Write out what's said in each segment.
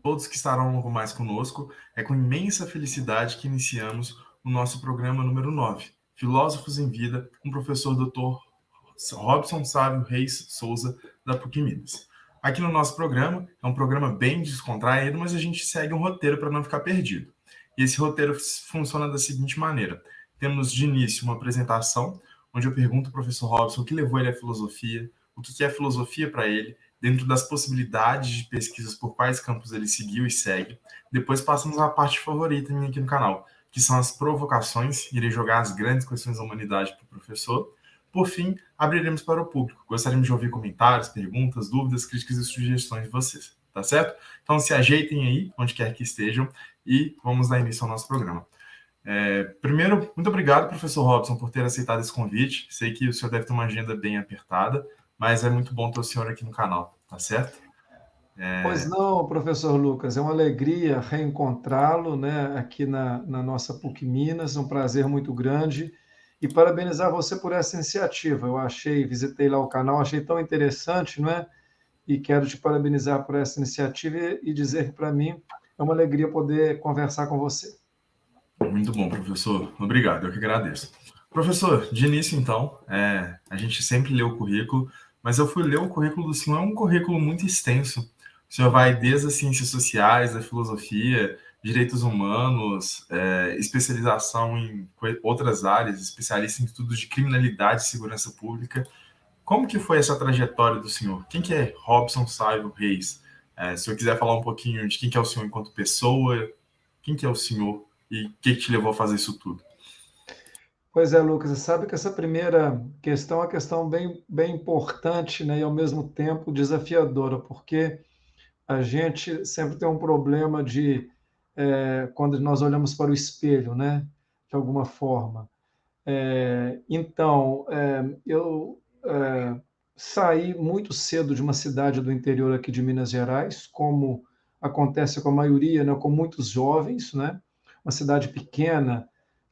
todos que estarão logo mais conosco. É com imensa felicidade que iniciamos o nosso programa número 9, Filósofos em Vida, com o professor Dr. Robson Sávio Reis Souza, da PUC Minas. Aqui no nosso programa, é um programa bem descontraído, mas a gente segue um roteiro para não ficar perdido. E esse roteiro funciona da seguinte maneira. Temos de início uma apresentação, onde eu pergunto ao professor Robson o que levou ele à filosofia, o que é filosofia para ele, dentro das possibilidades de pesquisas por quais campos ele seguiu e segue. Depois passamos à parte favorita minha aqui no canal, que são as provocações. Irei jogar as grandes questões da humanidade para o professor. Por fim, abriremos para o público. Gostaríamos de ouvir comentários, perguntas, dúvidas, críticas e sugestões de vocês, tá certo? Então se ajeitem aí, onde quer que estejam, e vamos dar início ao nosso programa. Primeiro, muito obrigado, professor Robson, por ter aceitado esse convite. Sei que o senhor deve ter uma agenda bem apertada, mas é muito bom ter o senhor aqui no canal, tá certo? Pois não, professor Lucas, é uma alegria reencontrá-lo, né, aqui na nossa PUC Minas, um prazer muito grande, e parabenizar você por essa iniciativa. Visitei lá o canal, achei tão interessante, não é? E quero te parabenizar por essa iniciativa e dizer que para mim é uma alegria poder conversar com você. Muito bom, professor. Obrigado, eu que agradeço. Professor, de início, então, a gente sempre lê o currículo, mas eu fui ler o currículo do senhor, é um currículo muito extenso. O senhor vai desde as ciências sociais, a filosofia, direitos humanos, especialização em outras áreas, especialista em estudos de criminalidade e segurança pública. Como que foi essa trajetória do senhor? Quem que é Robson Sávio Reis? Se o senhor quiser falar um pouquinho de quem que é o senhor enquanto pessoa, quem que é o senhor e o que te levou a fazer isso tudo? Pois é, Lucas, você sabe que essa primeira questão é uma questão bem importante, né, e ao mesmo tempo desafiadora, porque a gente sempre tem um problema quando nós olhamos para o espelho, né, de alguma forma. Eu saí muito cedo de uma cidade do interior aqui de Minas Gerais, como acontece com a maioria, né, com muitos jovens, né, uma cidade pequena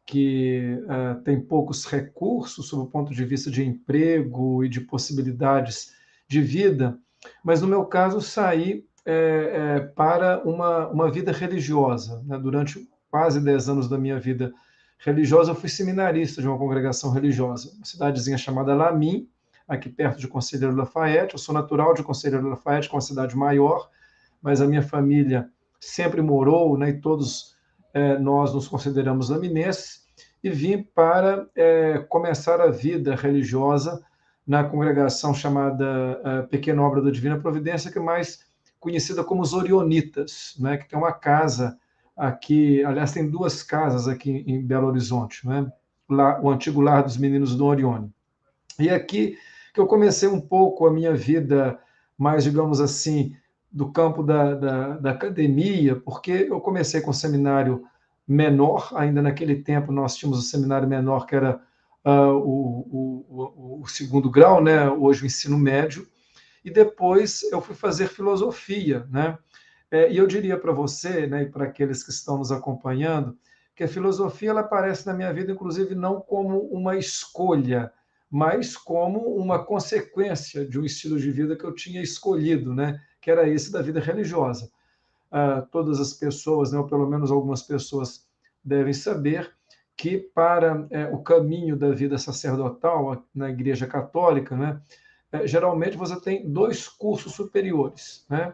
que tem poucos recursos sob o ponto de vista de emprego e de possibilidades de vida, mas no meu caso saí para uma vida religiosa, né? Durante quase 10 anos da minha vida religiosa, eu fui seminarista de uma congregação religiosa, uma cidadezinha chamada Lamim, aqui perto de Conselheiro Lafayette. Eu sou natural de Conselheiro Lafayette, que é uma cidade maior, mas a minha família sempre morou, né, e todos nós nos consideramos laminenses, e vim para começar a vida religiosa na congregação chamada Pequena Obra da Divina Providência, que é mais conhecida como os Orionitas, né, que tem uma casa aqui, aliás, tem duas casas aqui em Belo Horizonte, né, lá, o antigo Lar dos Meninos do Orione. E aqui que eu comecei um pouco a minha vida mais, digamos assim, do campo da academia, porque eu comecei com o seminário menor, ainda naquele tempo nós tínhamos o seminário menor, que era o segundo grau, né? Hoje o ensino médio, e depois eu fui fazer filosofia, né? E eu diria para você, né, e para aqueles que estão nos acompanhando, que a filosofia ela aparece na minha vida, inclusive, não como uma escolha, mas como uma consequência de um estilo de vida que eu tinha escolhido, né, que era esse da vida religiosa. Todas as pessoas, né, ou pelo menos algumas pessoas, devem saber que para o caminho da vida sacerdotal na Igreja Católica, né, geralmente você tem dois cursos superiores, né?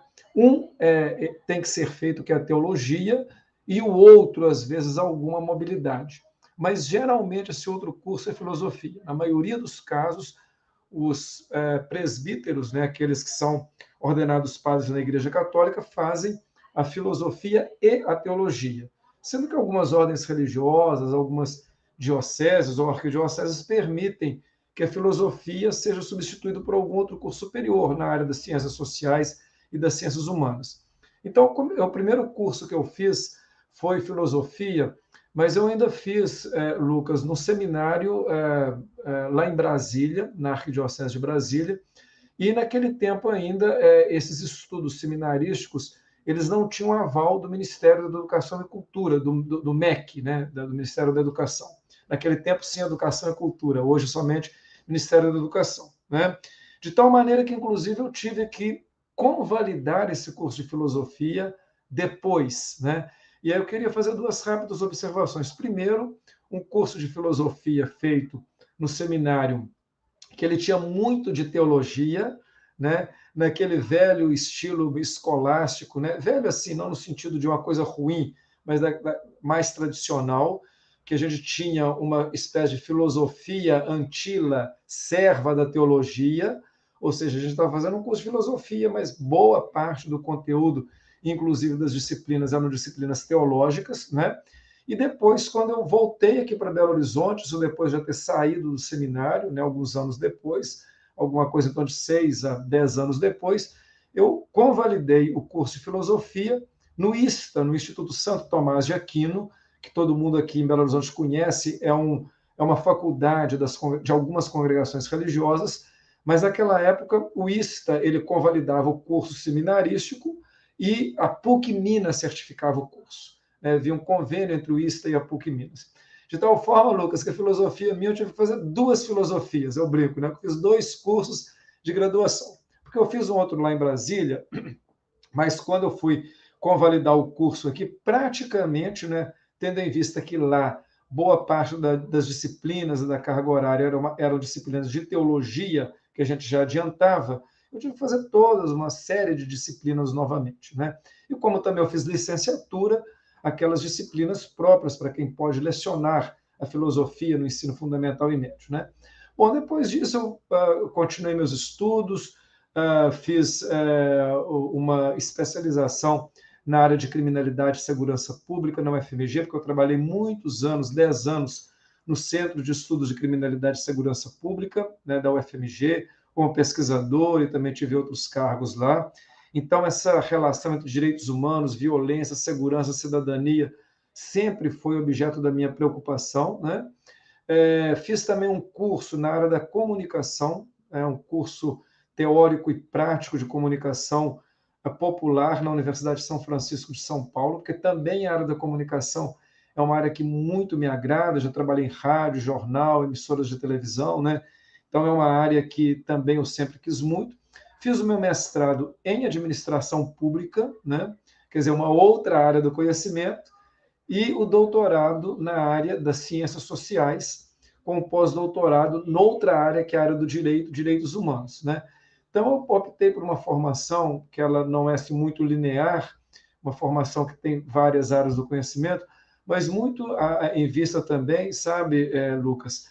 Tem que ser feito, que é a teologia, e o outro, às vezes, alguma mobilidade. Mas, geralmente, esse outro curso é filosofia. Na maioria dos casos, os presbíteros, né, aqueles que são ordenados padres na Igreja Católica, fazem a filosofia e a teologia. Sendo que algumas ordens religiosas, algumas dioceses ou arquidioceses permitem que a filosofia seja substituída por algum outro curso superior na área das ciências sociais e das ciências humanas. Então, o primeiro curso que eu fiz foi filosofia, mas eu ainda fiz, Lucas, no seminário lá em Brasília, na Arquidiocese de Brasília, e naquele tempo ainda, esses estudos seminarísticos, eles não tinham aval do Ministério da Educação e Cultura, do MEC, né, do Ministério da Educação. Naquele tempo, sim, Educação e Cultura, hoje somente Ministério da Educação, né? De tal maneira que, inclusive, eu tive que convalidar esse curso de filosofia depois, né? E aí eu queria fazer duas rápidas observações. Primeiro, um curso de filosofia feito no seminário, que ele tinha muito de teologia, né? Naquele velho estilo escolástico, né? Velho assim, não no sentido de uma coisa ruim, mas mais tradicional, que a gente tinha uma espécie de filosofia antila, serva da teologia, ou seja, a gente estava fazendo um curso de filosofia, mas boa parte do conteúdo, inclusive das disciplinas, eram disciplinas teológicas, né? E depois, quando eu voltei aqui para Belo Horizonte, isso depois de já ter saído do seminário, né, alguns anos depois, alguma coisa então de 6 a 10 anos depois, eu convalidei o curso de filosofia no ISTA, no Instituto Santo Tomás de Aquino, que todo mundo aqui em Belo Horizonte conhece, é uma faculdade de algumas congregações religiosas, mas naquela época o ISTA ele convalidava o curso seminarístico e a PUC Minas certificava o curso. Havia um convênio entre o ISTA e a PUC Minas. De tal forma, Lucas, que a filosofia minha, eu tive que fazer duas filosofias, eu brinco, né? Eu fiz 2 cursos de graduação. Porque eu fiz um outro lá em Brasília, mas quando eu fui convalidar o curso aqui, praticamente, né, tendo em vista que lá boa parte das disciplinas da carga horária eram disciplinas de teologia, que a gente já adiantava, eu tive que fazer todas uma série de disciplinas novamente, né? E como também eu fiz licenciatura, aquelas disciplinas próprias para quem pode lecionar a filosofia no ensino fundamental e médio, né? Bom, depois disso eu continuei meus estudos, fiz uma especialização na área de criminalidade e segurança pública na UFMG, porque eu trabalhei muitos anos, 10 anos, no Centro de Estudos de Criminalidade e Segurança Pública, né, da UFMG, como pesquisador e também tive outros cargos lá. Então, essa relação entre direitos humanos, violência, segurança, cidadania, sempre foi objeto da minha preocupação, né? Fiz também um curso na área da comunicação, um curso teórico e prático de comunicação popular na Universidade de São Francisco de São Paulo, porque também a área da comunicação é uma área que muito me agrada, já trabalhei em rádio, jornal, emissoras de televisão, né? Então é uma área que também eu sempre quis muito. Fiz o meu mestrado em administração pública, né? Quer dizer, uma outra área do conhecimento, e o doutorado na área das ciências sociais, com pós-doutorado noutra área, que é a área do direito, direitos humanos, né? Então, eu optei por uma formação que ela não é assim, muito linear, uma formação que tem várias áreas do conhecimento, mas muito em vista também, sabe, Lucas,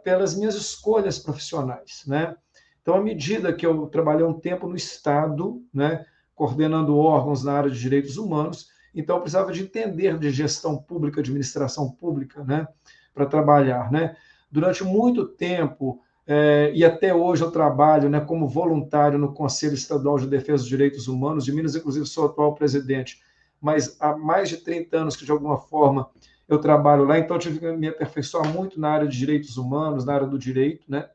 pelas minhas escolhas profissionais, né? Então, à medida que eu trabalhei um tempo no Estado, né, coordenando órgãos na área de direitos humanos, então eu precisava de entender de gestão pública, administração pública, né, para trabalhar, né? Durante muito tempo, e até hoje eu trabalho, né, como voluntário no Conselho Estadual de Defesa dos Direitos Humanos de Minas, inclusive sou atual presidente, mas há mais de 30 anos que, de alguma forma, eu trabalho lá, então eu tive que me aperfeiçoar muito na área de direitos humanos, na área do direito, né?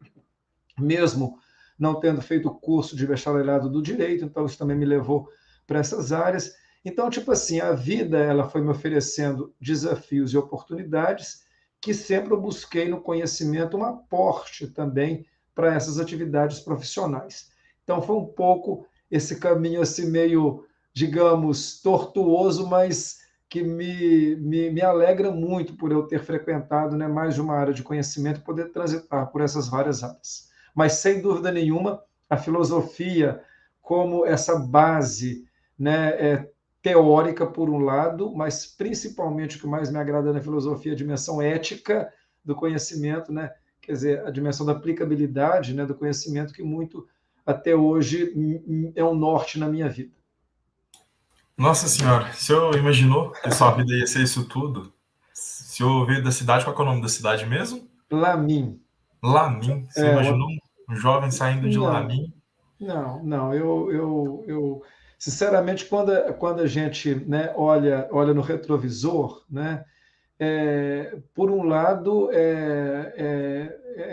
Mesmo não tendo feito o curso de bacharelado do direito, então isso também me levou para essas áreas. Então, tipo assim, a vida ela foi me oferecendo desafios e oportunidades que sempre eu busquei no conhecimento um aporte também para essas atividades profissionais. Então, foi um pouco esse caminho assim meio, digamos, tortuoso, mas que me alegra muito por eu ter frequentado, né, mais de uma área de conhecimento e poder transitar por essas várias áreas. Mas, sem dúvida nenhuma, a filosofia como essa base, né, teórica, por um lado, mas principalmente o que mais me agrada na filosofia é a dimensão ética do conhecimento, né? Quer dizer, a dimensão da aplicabilidade, né, do conhecimento, que muito, até hoje, é um norte na minha vida. Nossa senhora, o senhor imaginou que sua vida ia ser isso tudo? O senhor veio da cidade, qual é o nome da cidade mesmo? Lamin. Lamin. Você É, imaginou um jovem saindo de não, Lamin? não, sinceramente, quando a gente, né, olha no retrovisor, né, por um lado,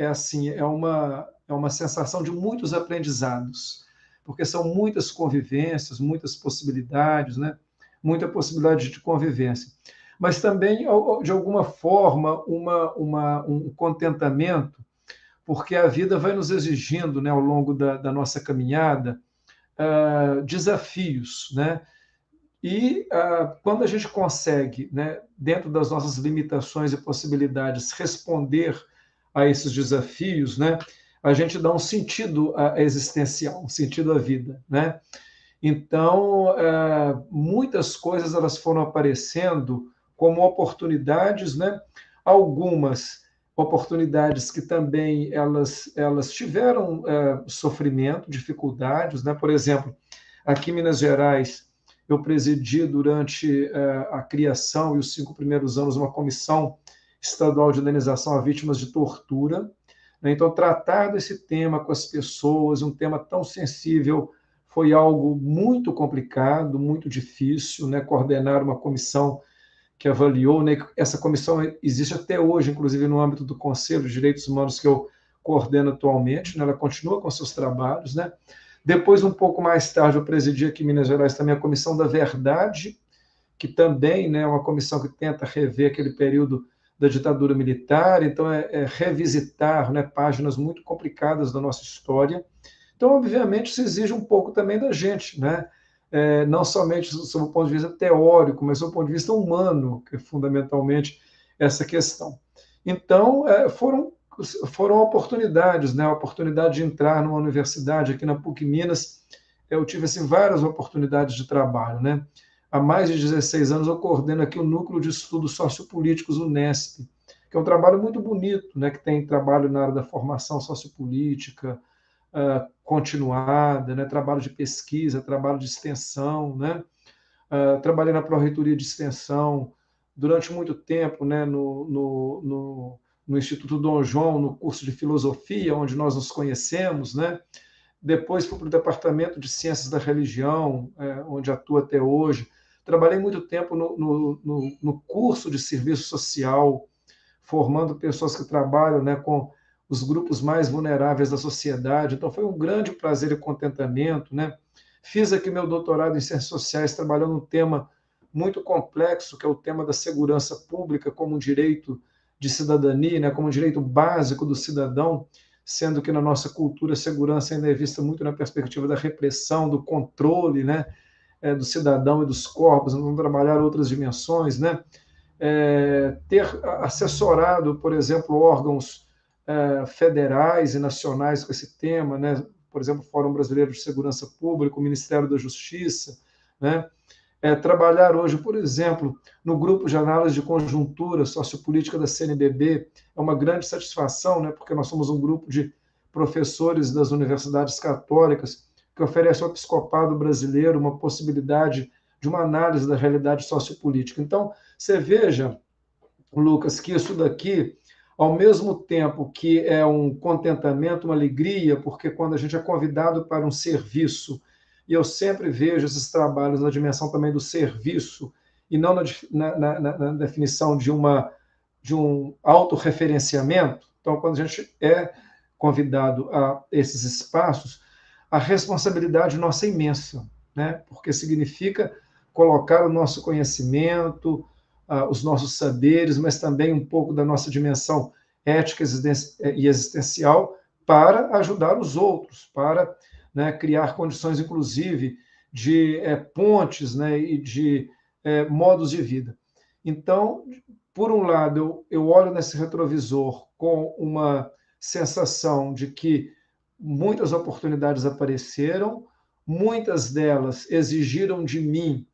assim, é uma sensação de muitos aprendizados, porque são muitas convivências, muitas possibilidades, né? Muita possibilidade de convivência. Mas também, de alguma forma, um contentamento, porque a vida vai nos exigindo, né, ao longo da nossa caminhada, desafios, né? E quando a gente consegue, né, dentro das nossas limitações e possibilidades, responder a esses desafios, né, a gente dá um sentido existencial, um sentido à vida, né? Então, muitas coisas elas foram aparecendo como oportunidades, né? Algumas oportunidades que também elas tiveram sofrimento, dificuldades, né? Por exemplo, aqui em Minas Gerais, eu presidi durante a criação e os 5 primeiros anos uma comissão estadual de indenização a vítimas de tortura, né? Então, tratar desse tema com as pessoas, um tema tão sensível, foi algo muito complicado, muito difícil, né? Coordenar uma comissão que avaliou, né? Essa comissão existe até hoje, inclusive no âmbito do Conselho de Direitos Humanos que eu coordeno atualmente, né? Ela continua com seus trabalhos, né? Depois, um pouco mais tarde, eu presidi aqui em Minas Gerais também a Comissão da Verdade, que também, né, é uma comissão que tenta rever aquele período da ditadura militar, então é revisitar, né, páginas muito complicadas da nossa história. Então, obviamente, isso exige um pouco também da gente, né? Não somente sob o ponto de vista teórico, mas sob o ponto de vista humano, que é fundamentalmente essa questão. Então, foram oportunidades, né? A oportunidade de entrar numa universidade aqui na PUC Minas, eu tive assim, várias oportunidades de trabalho, né? Há mais de 16 anos eu coordeno aqui o Núcleo de Estudos Sociopolíticos Unesp, que é um trabalho muito bonito, né? Que tem trabalho na área da formação sociopolítica, continuada, né? Trabalho de pesquisa, trabalho de extensão, né? Trabalhei na Pró-Reitoria de Extensão durante muito tempo, né? No Instituto Dom João, no curso de filosofia, onde nós nos conhecemos, né? Depois fui para o Departamento de Ciências da Religião, onde atuo até hoje. Trabalhei muito tempo no curso de serviço social, formando pessoas que trabalham, né, com os grupos mais vulneráveis da sociedade. Então, foi um grande prazer e contentamento, né? Fiz aqui meu doutorado em Ciências Sociais, trabalhando um tema muito complexo, que é o tema da segurança pública como um direito de cidadania, né, como um direito básico do cidadão, sendo que na nossa cultura a segurança ainda é vista muito na perspectiva da repressão, do controle, né, do cidadão e dos corpos, vamos trabalhar outras dimensões, né? Ter assessorado, por exemplo, órgãos federais e nacionais com esse tema, né? Por exemplo, o Fórum Brasileiro de Segurança Pública, o Ministério da Justiça, né? Trabalhar hoje, por exemplo, no grupo de análise de conjuntura sociopolítica da CNBB é uma grande satisfação, né? Porque nós somos um grupo de professores das universidades católicas que oferece ao episcopado brasileiro uma possibilidade de uma análise da realidade sociopolítica. Então, você veja, Lucas, que isso daqui, ao mesmo tempo que é um contentamento, uma alegria, porque quando a gente é convidado para um serviço, e eu sempre vejo esses trabalhos na dimensão também do serviço, e não na definição de um autorreferenciamento. Então, quando a gente é convidado a esses espaços, a responsabilidade nossa é imensa, né? Porque significa colocar o nosso conhecimento, os nossos saberes, mas também um pouco da nossa dimensão ética e existencial para ajudar os outros, para, né, criar condições, inclusive, de pontes, né, e de modos de vida. Então, por um lado, eu olho nesse retrovisor com uma sensação de que muitas oportunidades apareceram, muitas delas exigiram de mim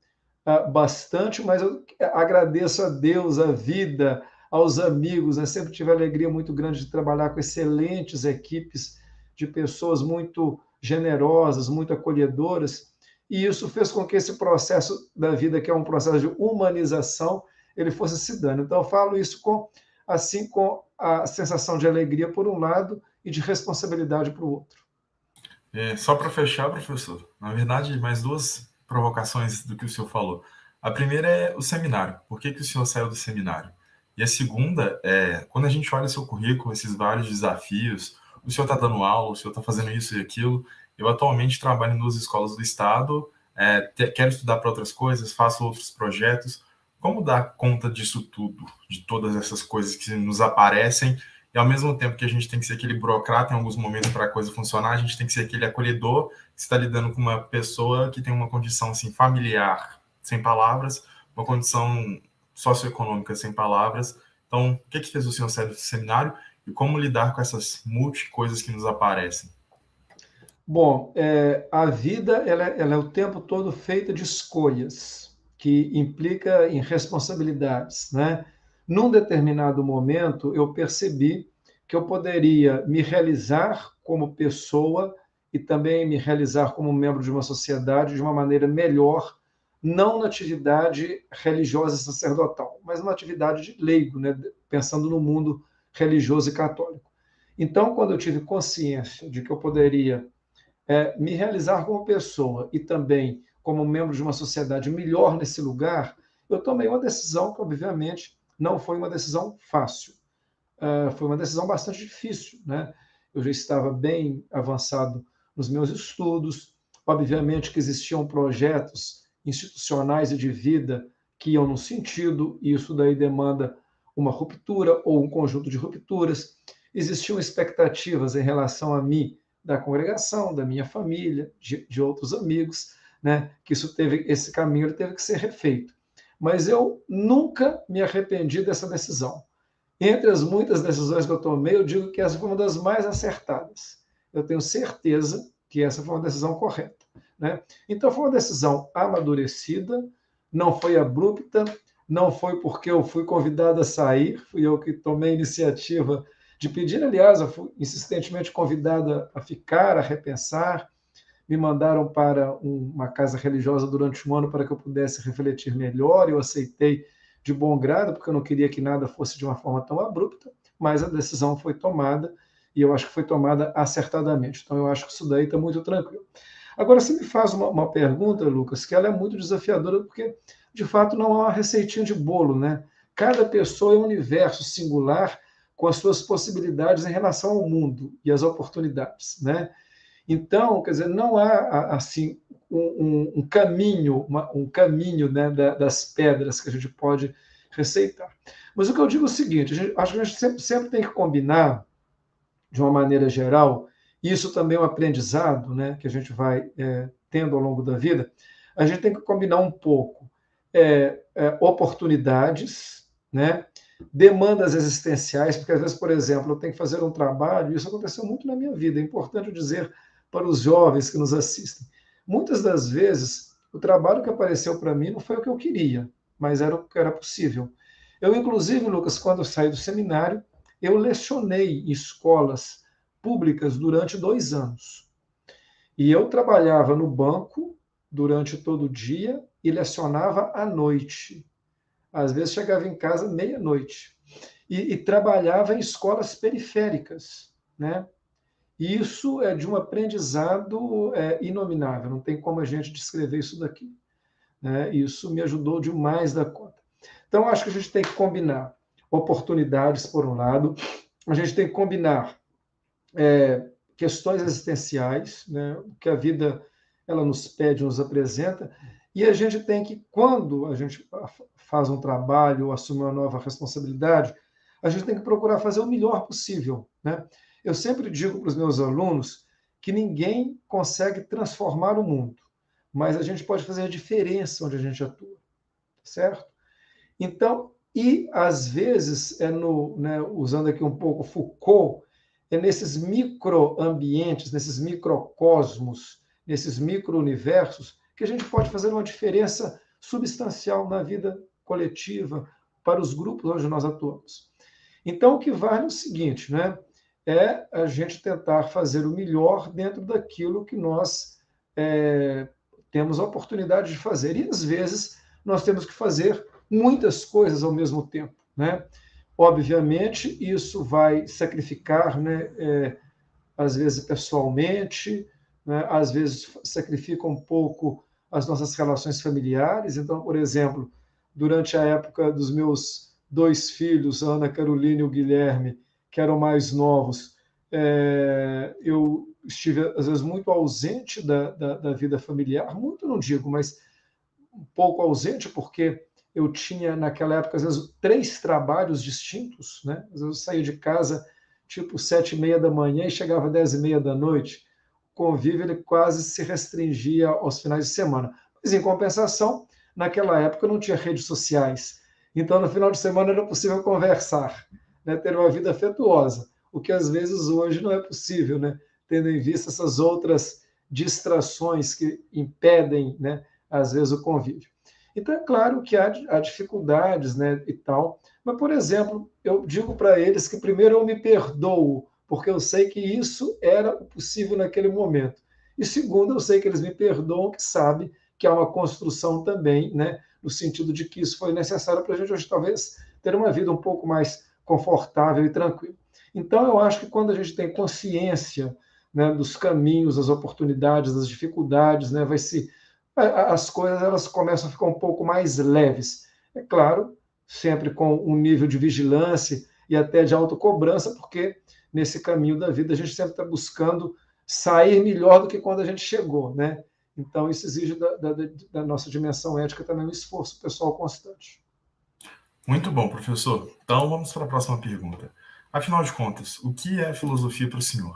bastante, mas eu agradeço a Deus, a vida, aos amigos, né? Sempre tive a alegria muito grande de trabalhar com excelentes equipes de pessoas muito generosas, muito acolhedoras, e isso fez com que esse processo da vida, que é um processo de humanização, ele fosse se dando. Então, eu falo isso com a sensação de alegria por um lado e de responsabilidade para o outro. Só para fechar, professor, na verdade, mais duas provocações do que o senhor falou. A primeira é o seminário. Por que o senhor saiu do seminário? E a segunda é, quando a gente olha seu currículo, esses vários desafios, o senhor está dando aula, o senhor está fazendo isso e aquilo. Eu atualmente trabalho em 2 escolas do estado, quero estudar para outras coisas, faço outros projetos. Como dar conta disso tudo, de todas essas coisas que nos aparecem, e ao mesmo tempo que a gente tem que ser aquele burocrata em alguns momentos para a coisa funcionar, a gente tem que ser aquele acolhedor que está lidando com uma pessoa que tem uma condição assim, familiar, sem palavras, uma condição socioeconômica sem palavras. Então, o que fez o senhor sair do seminário e como lidar com essas coisas que nos aparecem? Bom, a vida ela é o tempo todo feita de escolhas, que implica em responsabilidades, né? Num determinado momento, eu percebi que eu poderia me realizar como pessoa e também me realizar como membro de uma sociedade de uma maneira melhor, não na atividade religiosa e sacerdotal, mas numa atividade de leigo, né? Pensando no mundo religioso e católico. Então, quando eu tive consciência de que eu poderia me realizar como pessoa e também como membro de uma sociedade melhor nesse lugar, eu tomei uma decisão que, obviamente, não foi uma decisão fácil. Foi uma decisão bastante difícil, né? Eu já estava bem avançado nos meus estudos, obviamente que existiam projetos institucionais e de vida que iam no sentido, e isso daí demanda uma ruptura ou um conjunto de rupturas. Existiam expectativas em relação a mim da congregação, da minha família, de outros amigos, né? Que esse caminho teve que ser refeito. Mas eu nunca me arrependi dessa decisão. Entre as muitas decisões que eu tomei, eu digo que essa foi uma das mais acertadas. Eu tenho certeza que essa foi uma decisão correta, né? Então, foi uma decisão amadurecida, não foi abrupta, não foi porque eu fui convidado a sair, fui eu que tomei a iniciativa de pedir, aliás, eu fui insistentemente convidado a ficar, a repensar, me mandaram para uma casa religiosa durante um ano para que eu pudesse refletir melhor, eu aceitei de bom grado, porque eu não queria que nada fosse de uma forma tão abrupta, mas a decisão foi tomada, e eu acho que foi tomada acertadamente. Então, eu acho que isso daí está muito tranquilo. Agora, você me faz uma pergunta, Lucas, que ela é muito desafiadora, porque, de fato, não há uma receitinha de bolo, né? Cada pessoa é um universo singular com as suas possibilidades em relação ao mundo e as oportunidades, né? Então, quer dizer, não há assim um caminho, um caminho, né, das pedras que a gente pode receitar. Mas o que eu digo é o seguinte: acho que a gente sempre tem que combinar, de uma maneira geral, isso também é um aprendizado, né, que a gente vai tendo ao longo da vida. A gente tem que combinar um pouco oportunidades, né, demandas existenciais, porque às vezes, por exemplo, eu tenho que fazer um trabalho, e isso aconteceu muito na minha vida, é importante dizer para os jovens que nos assistem. Muitas das vezes, o trabalho que apareceu para mim não foi o que eu queria, mas era o que era possível. Eu, inclusive, Lucas, quando eu saí do seminário, eu lecionei em escolas públicas durante 2 anos. E eu trabalhava no banco durante todo o dia e lecionava à noite. Às vezes chegava em casa meia-noite. E trabalhava em escolas periféricas, né? E isso é de um aprendizado inominável, não tem como a gente descrever isso daqui, né? Isso me ajudou demais da conta. Então, acho que a gente tem que combinar oportunidades, por um lado, a gente tem que combinar questões existenciais, né? O que a vida ela nos pede, nos apresenta, e a gente tem que, quando a gente faz um trabalho ou assume uma nova responsabilidade, a gente tem que procurar fazer o melhor possível, né? Eu sempre digo para os meus alunos que ninguém consegue transformar o mundo, mas a gente pode fazer a diferença onde a gente atua, certo? Então, e às vezes, né, usando aqui um pouco Foucault, é nesses microambientes, nesses microcosmos, nesses micro-universos, que a gente pode fazer uma diferença substancial na vida coletiva, para os grupos onde nós atuamos. Então, o que vale é o seguinte, né? É a gente tentar fazer o melhor dentro daquilo que nós temos a oportunidade de fazer. E, às vezes, nós temos que fazer muitas coisas ao mesmo tempo, né? Obviamente, isso vai sacrificar, né, às vezes pessoalmente, né, às vezes sacrifica um pouco as nossas relações familiares. Então, por exemplo, durante a época dos meus 2 filhos, a Ana Carolina e o Guilherme, que eram mais novos, eu estive, às vezes, muito ausente da vida familiar, muito não digo, mas um pouco ausente, porque eu tinha, naquela época, às vezes, 3 trabalhos distintos, né? Às vezes eu saía de casa, tipo, 7h30 da manhã e chegava 10h30 da noite. O convívio ele quase se restringia aos finais de semana. Mas, em compensação, naquela época não tinha redes sociais. Então, no final de semana era possível conversar, né, ter uma vida afetuosa, o que às vezes hoje não é possível, né, tendo em vista essas outras distrações que impedem, né, às vezes, o convívio. Então, é claro que há dificuldades, né, e tal, mas, por exemplo, eu digo para eles que primeiro eu me perdoo, porque eu sei que isso era o possível naquele momento. E segundo, eu sei que eles me perdoam, que sabem que há uma construção também, né, no sentido de que isso foi necessário para a gente hoje talvez ter uma vida um pouco mais confortável e tranquila. Então, eu acho que quando a gente tem consciência, né, dos caminhos, das oportunidades, das dificuldades, né, as coisas elas começam a ficar um pouco mais leves. É claro, sempre com um nível de vigilância e até de autocobrança, porque nesse caminho da vida a gente sempre está buscando sair melhor do que quando a gente chegou, né? Então, isso exige da nossa dimensão ética também um esforço pessoal constante. Muito bom, professor. Então vamos para a próxima pergunta. Afinal de contas, o que é filosofia para o senhor?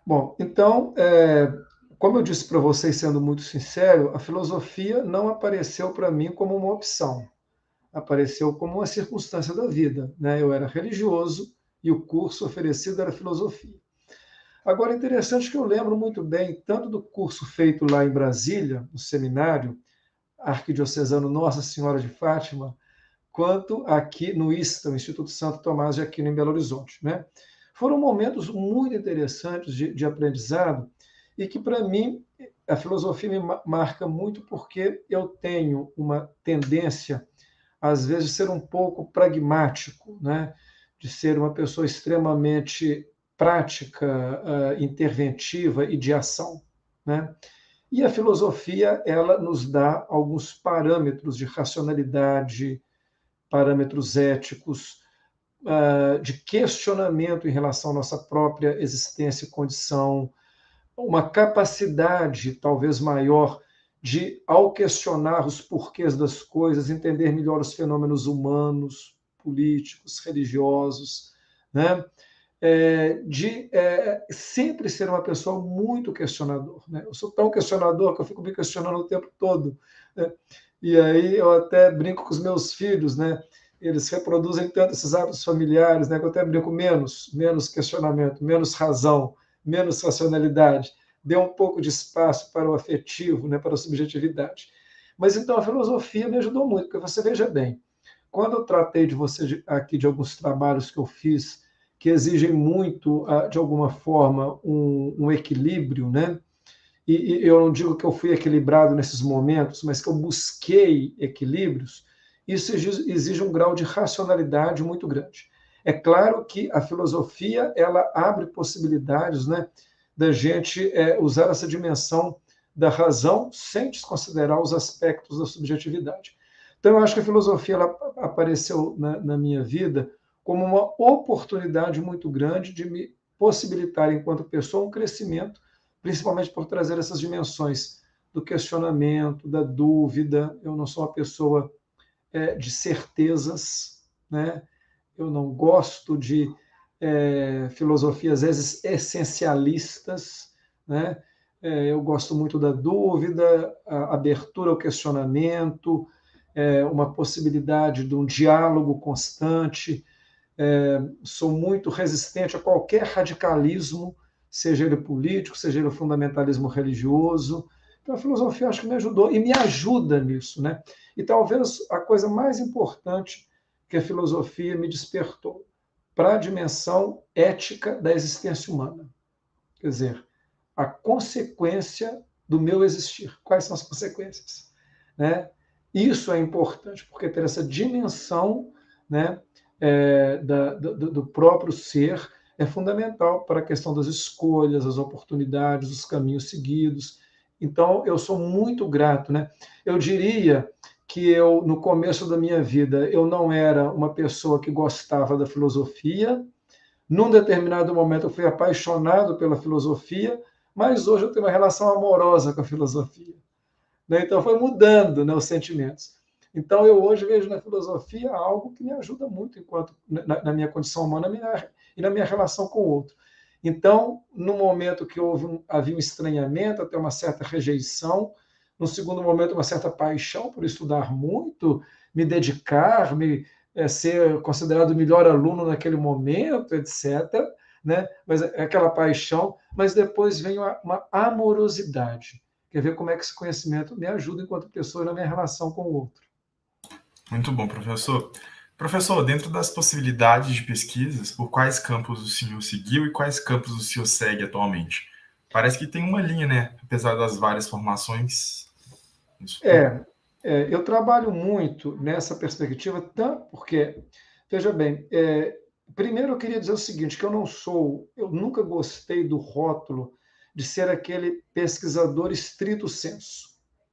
Bom, então, como eu disse para vocês, sendo muito sincero, a filosofia não apareceu para mim como uma opção, apareceu como uma circunstância da vida, né? Eu era religioso e o curso oferecido era filosofia. Agora, é interessante que eu lembro muito bem, tanto do curso feito lá em Brasília, no seminário arquidiocesano Nossa Senhora de Fátima, quanto aqui no ISTA, o Instituto Santo Tomás de Aquino, em Belo Horizonte. Né? Foram momentos muito interessantes de aprendizado e que, para mim, a filosofia me marca muito porque eu tenho uma tendência, às vezes, de ser um pouco pragmático, né? De ser uma pessoa extremamente prática, interventiva e de ação. Né? E a filosofia, ela nos dá alguns parâmetros de racionalidade, parâmetros éticos, de questionamento em relação à nossa própria existência e condição, uma capacidade talvez maior de, ao questionar os porquês das coisas, entender melhor os fenômenos humanos, políticos, religiosos, né? Sempre ser uma pessoa muito questionador. Né? Eu sou tão questionador que eu fico me questionando o tempo todo. Né? E aí eu até brinco com os meus filhos, né? Eles reproduzem tanto esses hábitos familiares, né? Que eu até brinco menos questionamento, menos razão, menos racionalidade. Dê um pouco de espaço para o afetivo, né? Para a subjetividade. Mas então a filosofia me ajudou muito, porque você veja bem, quando eu tratei de você aqui de alguns trabalhos que eu fiz que exigem muito, de alguma forma, um equilíbrio, né? E eu não digo que eu fui equilibrado nesses momentos, mas que eu busquei equilíbrios, isso exige um grau de racionalidade muito grande. É claro que a filosofia ela abre possibilidades, né, da gente usar essa dimensão da razão sem desconsiderar os aspectos da subjetividade. Então, eu acho que a filosofia ela apareceu na minha vida como uma oportunidade muito grande de me possibilitar, enquanto pessoa, um crescimento, principalmente por trazer essas dimensões do questionamento, da dúvida. Eu não sou uma pessoa de certezas, né? Eu não gosto de filosofias essencialistas, né? Eu gosto muito da dúvida, a abertura ao questionamento, uma possibilidade de um diálogo constante. Sou muito resistente a qualquer radicalismo, seja ele político, seja ele fundamentalismo religioso. Então, a filosofia acho que me ajudou e me ajuda nisso. Né? E talvez a coisa mais importante que a filosofia me despertou para a dimensão ética da existência humana. Quer dizer, a consequência do meu existir. Quais são as consequências? Né? Isso é importante, porque ter essa dimensão, né, do próprio ser é fundamental para a questão das escolhas, as oportunidades, os caminhos seguidos. Então, eu sou muito grato. Né? Eu diria que eu, no começo da minha vida, eu não era uma pessoa que gostava da filosofia. Num determinado momento, eu fui apaixonado pela filosofia, mas hoje eu tenho uma relação amorosa com a filosofia. Né? Então, foi mudando, né, os sentimentos. Então, eu hoje vejo na filosofia algo que me ajuda muito enquanto na minha condição humana e na minha relação com o outro. Então, no momento que havia um estranhamento, até uma certa rejeição, no segundo momento, uma certa paixão por estudar muito, me dedicar, ser considerado o melhor aluno naquele momento, etc. Né? Mas é aquela paixão, mas depois vem uma amorosidade. Quer ver como é que esse conhecimento me ajuda enquanto pessoa na minha relação com o outro. Muito bom, professor. Professor, dentro das possibilidades de pesquisas, por quais campos o senhor seguiu e quais campos o senhor segue atualmente? Parece que tem uma linha, né? Apesar das várias formações. Isso tudo. Eu trabalho muito nessa perspectiva, tanto porque, veja bem, primeiro eu queria dizer o seguinte, que eu nunca gostei do rótulo de ser aquele pesquisador estrito sensu.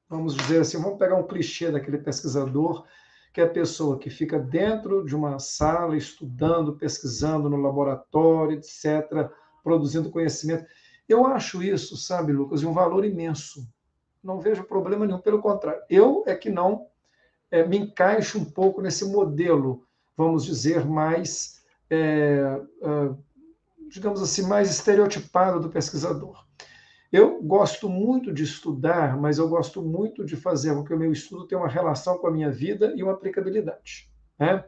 Vamos dizer assim, vamos pegar um clichê daquele pesquisador, que é a pessoa que fica dentro de uma sala estudando, pesquisando no laboratório, etc., produzindo conhecimento. Eu acho isso, sabe, Lucas, de um valor imenso. Não vejo problema nenhum, pelo contrário. Eu é que não me encaixo um pouco nesse modelo, vamos dizer, mais, digamos assim, mais estereotipado do pesquisador. Eu gosto muito de estudar, mas eu gosto muito de fazer com que o meu estudo tenha uma relação com a minha vida e uma aplicabilidade. Né?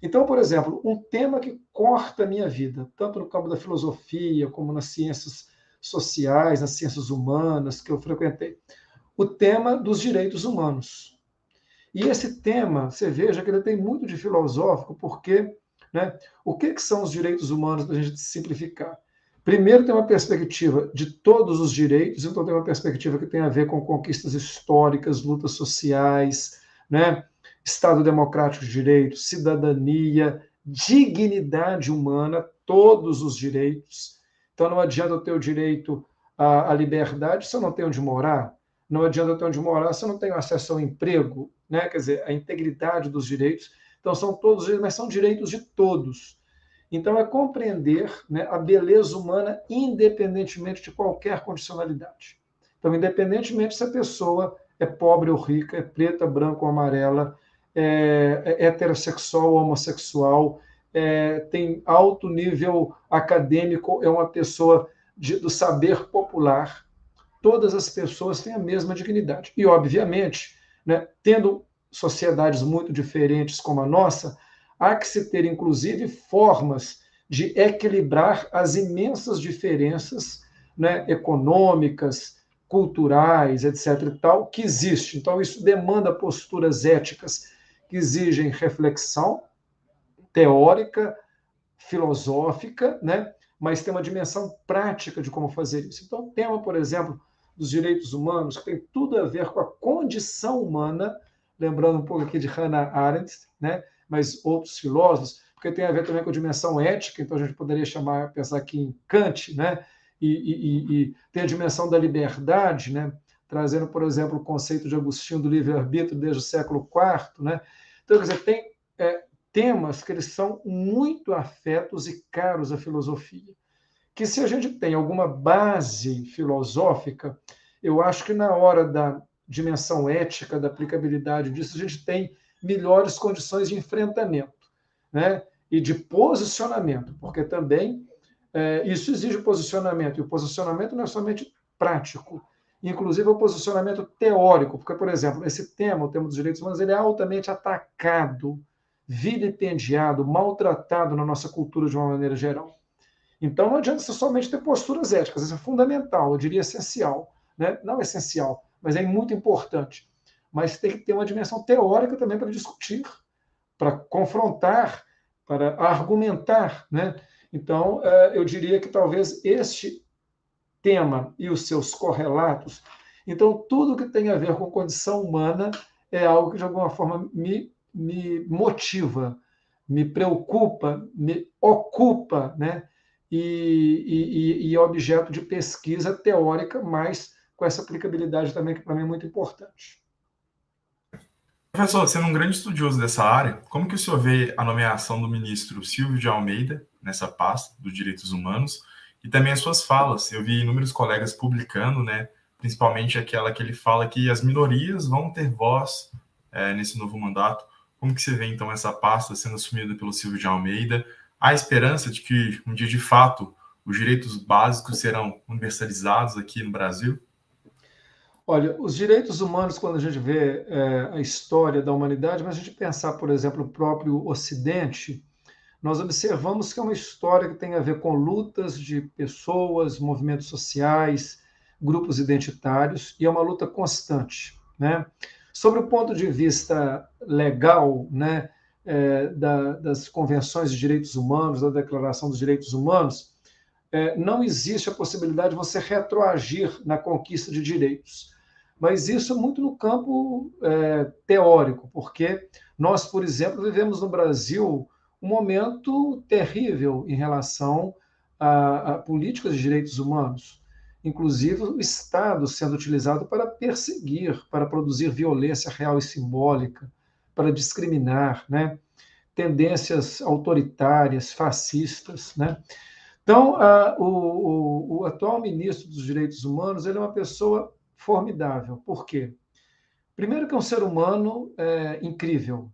Então, por exemplo, um tema que corta a minha vida, tanto no campo da filosofia, como nas ciências sociais, nas ciências humanas que eu frequentei, o tema dos direitos humanos. E esse tema, você veja que ele tem muito de filosófico, porque, né, o que são os direitos humanos, para a gente simplificar? Primeiro, tem uma perspectiva de todos os direitos, então tem uma perspectiva que tem a ver com conquistas históricas, lutas sociais, né, Estado democrático de direito, cidadania, dignidade humana, todos os direitos. Então não adianta eu ter o direito à liberdade se eu não tenho onde morar, não adianta eu ter onde morar se eu não tenho acesso ao emprego, né? Quer dizer, a integridade dos direitos. Então, são todos, mas são direitos de todos. Então, é compreender, né, a beleza humana independentemente de qualquer condicionalidade. Então, independentemente se a pessoa é pobre ou rica, é preta, branca ou amarela, é heterossexual ou homossexual, tem alto nível acadêmico, é uma pessoa do saber popular, todas as pessoas têm a mesma dignidade. E, obviamente, né, tendo sociedades muito diferentes como a nossa, há que se ter, inclusive, formas de equilibrar as imensas diferenças, né, econômicas, culturais, etc. e tal, que existe. Então, isso demanda posturas éticas que exigem reflexão teórica, filosófica, né? Mas tem uma dimensão prática de como fazer isso. Então, o tema, por exemplo, dos direitos humanos, que tem tudo a ver com a condição humana, lembrando um pouco aqui de Hannah Arendt, né? Mas outros filósofos, porque tem a ver também com a dimensão ética, então a gente poderia pensar aqui em Kant, né? E tem a dimensão da liberdade, né? Trazendo, por exemplo, o conceito de Agostinho do livre-arbítrio desde o século IV, né? Então, quer dizer, tem temas que eles são muito afetos e caros à filosofia. Que se a gente tem alguma base filosófica, eu acho que na hora da dimensão ética, da aplicabilidade disso, a gente tem melhores condições de enfrentamento, né? E de posicionamento, porque também isso exige posicionamento, e o posicionamento não é somente prático, inclusive o posicionamento teórico, porque, por exemplo, esse tema, o tema dos direitos humanos, ele é altamente atacado, vilipendiado, maltratado na nossa cultura de uma maneira geral. Então não adianta você somente ter posturas éticas, isso é fundamental, eu diria essencial, né? Não essencial, mas é muito importante. Mas tem que ter uma dimensão teórica também para discutir, para confrontar, para argumentar, né? Então, eu diria que talvez este tema e os seus correlatos, então tudo que tem a ver com condição humana é algo que de alguma forma me motiva, me preocupa, me ocupa, né? E é objeto de pesquisa teórica, mas com essa aplicabilidade também que para mim é muito importante. Professor, sendo um grande estudioso dessa área, como que o senhor vê a nomeação do ministro Silvio de Almeida nessa pasta dos direitos humanos e também as suas falas? Eu vi inúmeros colegas publicando, né, principalmente aquela que ele fala que as minorias vão ter voz nesse novo mandato. Como que você vê, então, essa pasta sendo assumida pelo Silvio de Almeida? Há esperança de que um dia, de fato, os direitos básicos serão universalizados aqui no Brasil? Olha, os direitos humanos, quando a gente vê a história da humanidade, mas a gente pensar, por exemplo, o próprio Ocidente, nós observamos que é uma história que tem a ver com lutas de pessoas, movimentos sociais, grupos identitários, e é uma luta constante, né? Sobre o ponto de vista legal, né, das convenções de direitos humanos, da Declaração dos Direitos Humanos, não existe a possibilidade de você retroagir na conquista de direitos. Mas isso é muito no campo teórico, porque nós, por exemplo, vivemos no Brasil um momento terrível em relação a políticas de direitos humanos, inclusive o Estado sendo utilizado para perseguir, para produzir violência real e simbólica, para discriminar, né? Tendências autoritárias, fascistas, né? Então, o atual ministro dos Direitos Humanos ele é uma pessoa formidável. Por quê? Primeiro que é um ser humano incrível,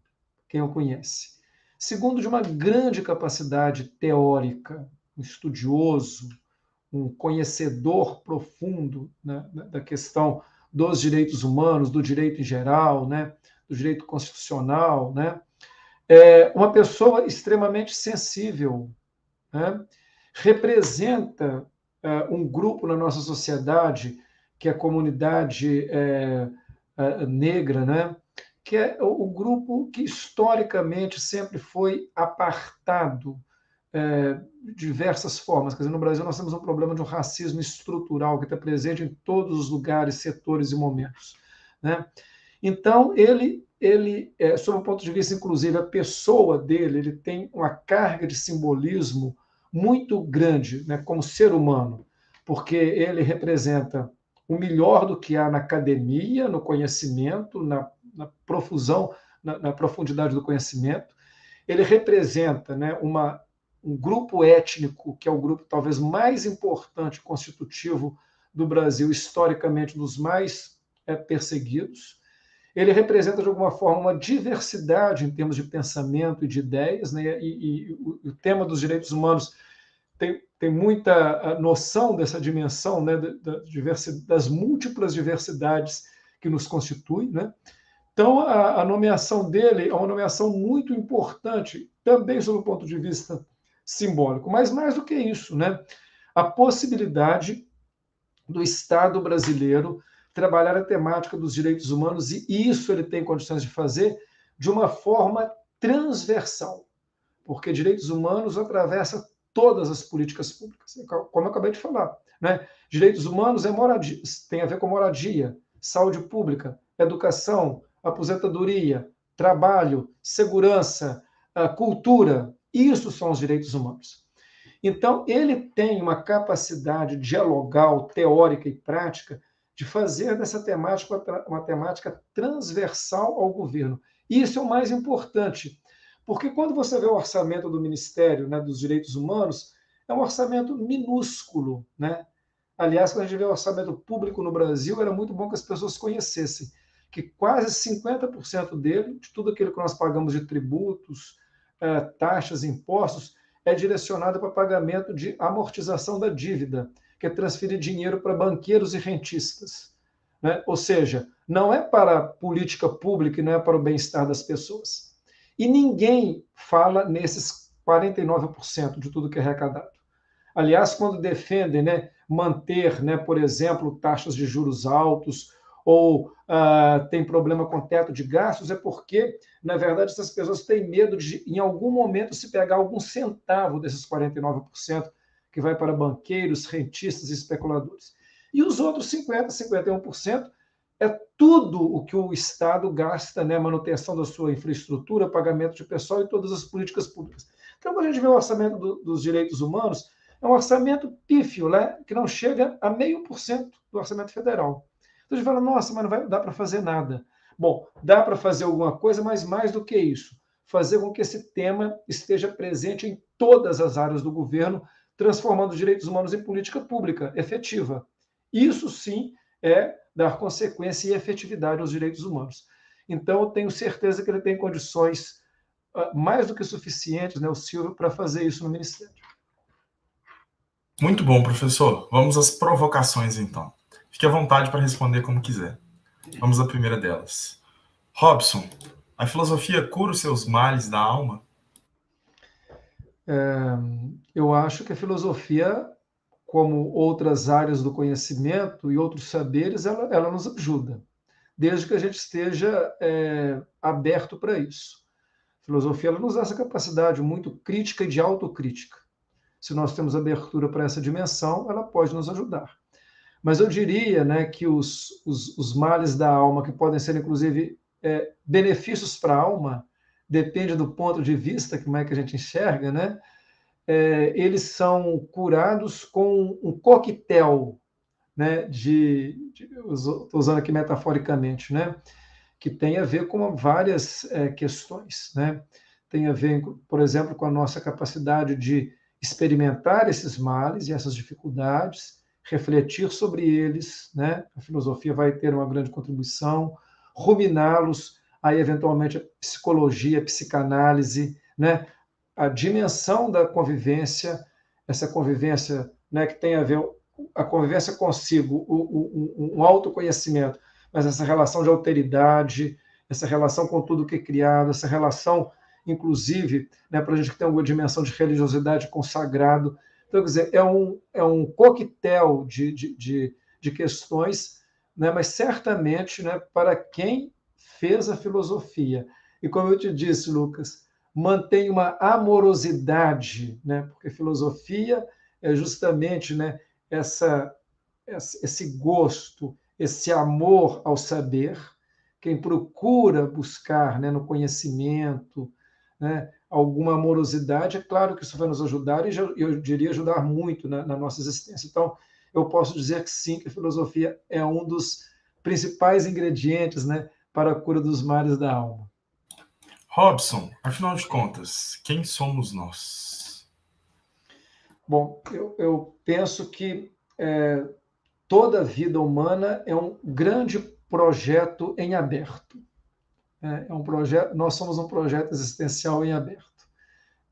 quem o conhece. Segundo, de uma grande capacidade teórica, um estudioso, um conhecedor profundo, né, da questão dos direitos humanos, do direito em geral, né, do direito constitucional, né? Uma pessoa extremamente sensível, né? Representa um grupo na nossa sociedade, que é a comunidade negra, né? Que é o grupo que historicamente sempre foi apartado de diversas formas. Quer dizer, no Brasil nós temos um problema de um racismo estrutural que está presente em todos os lugares, setores e momentos, né? Então, sob o ponto de vista, inclusive, a pessoa dele, ele tem uma carga de simbolismo muito grande, né, como ser humano, porque ele representa o melhor do que há na academia, no conhecimento, na profusão, na profundidade do conhecimento. Ele representa, né, um grupo étnico, que é o grupo talvez mais importante, constitutivo do Brasil, historicamente, dos mais perseguidos. Ele representa, de alguma forma, uma diversidade em termos de pensamento e de ideias, né? E o tema dos direitos humanos tem muita noção dessa dimensão, né? Das múltiplas diversidades que nos constituem, né? Então, a nomeação dele é uma nomeação muito importante, também sob o ponto de vista simbólico, mas mais do que isso, né? A possibilidade do Estado brasileiro trabalhar a temática dos direitos humanos, e isso ele tem condições de fazer de uma forma transversal, porque direitos humanos atravessa todas as políticas públicas, como eu acabei de falar, né? Direitos humanos moradia, tem a ver com moradia, saúde pública, educação, aposentadoria, trabalho, segurança, cultura. Isso são os direitos humanos. Então, ele tem uma capacidade dialogal, teórica e prática de fazer dessa temática uma temática transversal ao governo. E isso é o mais importante, porque quando você vê o orçamento do Ministério, né, dos Direitos Humanos, é um orçamento minúsculo, né? Aliás, quando a gente vê o orçamento público no Brasil, era muito bom que as pessoas conhecessem que quase 50% dele, de tudo aquilo que nós pagamos de tributos, taxas, impostos, é direcionado para pagamento de amortização da dívida, que é transferir dinheiro para banqueiros e rentistas, né? Ou seja, não é para a política pública e não é para o bem-estar das pessoas. E ninguém fala nesses 49% de tudo que é arrecadado. Aliás, quando defendem, né, manter, né, por exemplo, taxas de juros altos ou tem problema com teto de gastos, é porque, na verdade, essas pessoas têm medo de, em algum momento, se pegar algum centavo desses 49% que vai para banqueiros, rentistas e especuladores. E os outros 50%, 51% é tudo o que o Estado gasta, né, manutenção da sua infraestrutura, pagamento de pessoal e todas as políticas públicas. Então, quando a gente vê o orçamento dos direitos humanos, é um orçamento pífio, né, que não chega a 0,5% do orçamento federal. Então a gente fala, nossa, mas não vai dar para fazer nada. Bom, dá para fazer alguma coisa, mas mais do que isso, fazer com que esse tema esteja presente em todas as áreas do governo, transformando os direitos humanos em política pública efetiva. Isso sim é dar consequência e efetividade aos direitos humanos. Então, eu tenho certeza que ele tem condições mais do que suficientes, né, o Silvio, para fazer isso no Ministério. Muito bom, professor. Vamos às provocações, então. Fique à vontade para responder como quiser. Vamos à primeira delas. Robson, a filosofia cura os seus males da alma? Eu acho que a filosofia, como outras áreas do conhecimento e outros saberes, ela nos ajuda, desde que a gente esteja aberto para isso. A filosofia ela nos dá essa capacidade muito crítica e de autocrítica. Se nós temos abertura para essa dimensão, ela pode nos ajudar. Mas eu diria, né, que os males da alma, que podem ser, inclusive, benefícios para a alma, depende do ponto de vista, como é que a gente enxerga, né? Eles são curados com um coquetel, né, estou usando aqui metaforicamente, né, que tem a ver com várias questões, né? Tem a ver, por exemplo, com a nossa capacidade de experimentar esses males e essas dificuldades, refletir sobre eles, né? A filosofia vai ter uma grande contribuição, ruminá-los, aí eventualmente a psicologia, a psicanálise, né? A dimensão da convivência, essa convivência, né, que tem a ver a convivência consigo, um autoconhecimento, mas essa relação de alteridade, essa relação com tudo que é criado, essa relação, inclusive, né, para a gente ter uma dimensão de religiosidade consagrado. Então, quer dizer, é um coquetel de questões, né, mas certamente, né, para quem fez a filosofia. E como eu te disse, Lucas, mantém uma amorosidade, né, porque filosofia é justamente, né, esse gosto, esse amor ao saber, quem procura buscar, né, no conhecimento, né, alguma amorosidade, é claro que isso vai nos ajudar e eu diria ajudar muito na nossa existência. Então, eu posso dizer que sim, que a filosofia é um dos principais ingredientes, né, para a cura dos males da alma. Robson, afinal de contas, quem somos nós? Bom, eu penso que toda a vida humana é um grande projeto em aberto. Um projeto, nós somos um projeto existencial em aberto.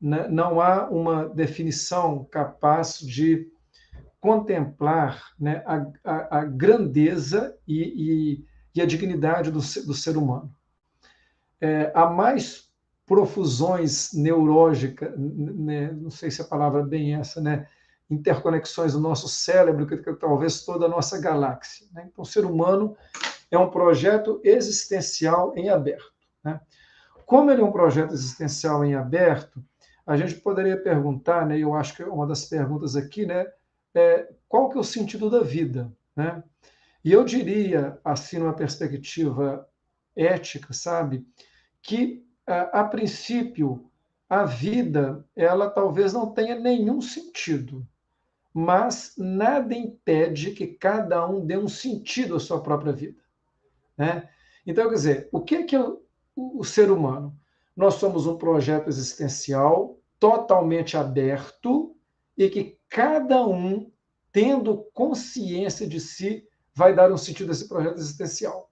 Não há uma definição capaz de contemplar, né, a grandeza e a dignidade do ser humano. Há mais profusões neurológicas, né, não sei se a palavra é bem essa, né, interconexões do nosso cérebro que talvez toda a nossa galáxia. Né? Então, o ser humano é um projeto existencial em aberto. Né? Como ele é um projeto existencial em aberto, a gente poderia perguntar, né, eu acho que é uma das perguntas aqui, né, qual que é o sentido da vida? Né? E eu diria, assim, numa perspectiva ética, sabe, que, a princípio, a vida, ela talvez não tenha nenhum sentido, mas nada impede que cada um dê um sentido à sua própria vida. Né? Então, quer dizer, o que é o ser humano? Nós somos um projeto existencial totalmente aberto e que cada um, tendo consciência de si, vai dar um sentido a esse projeto existencial.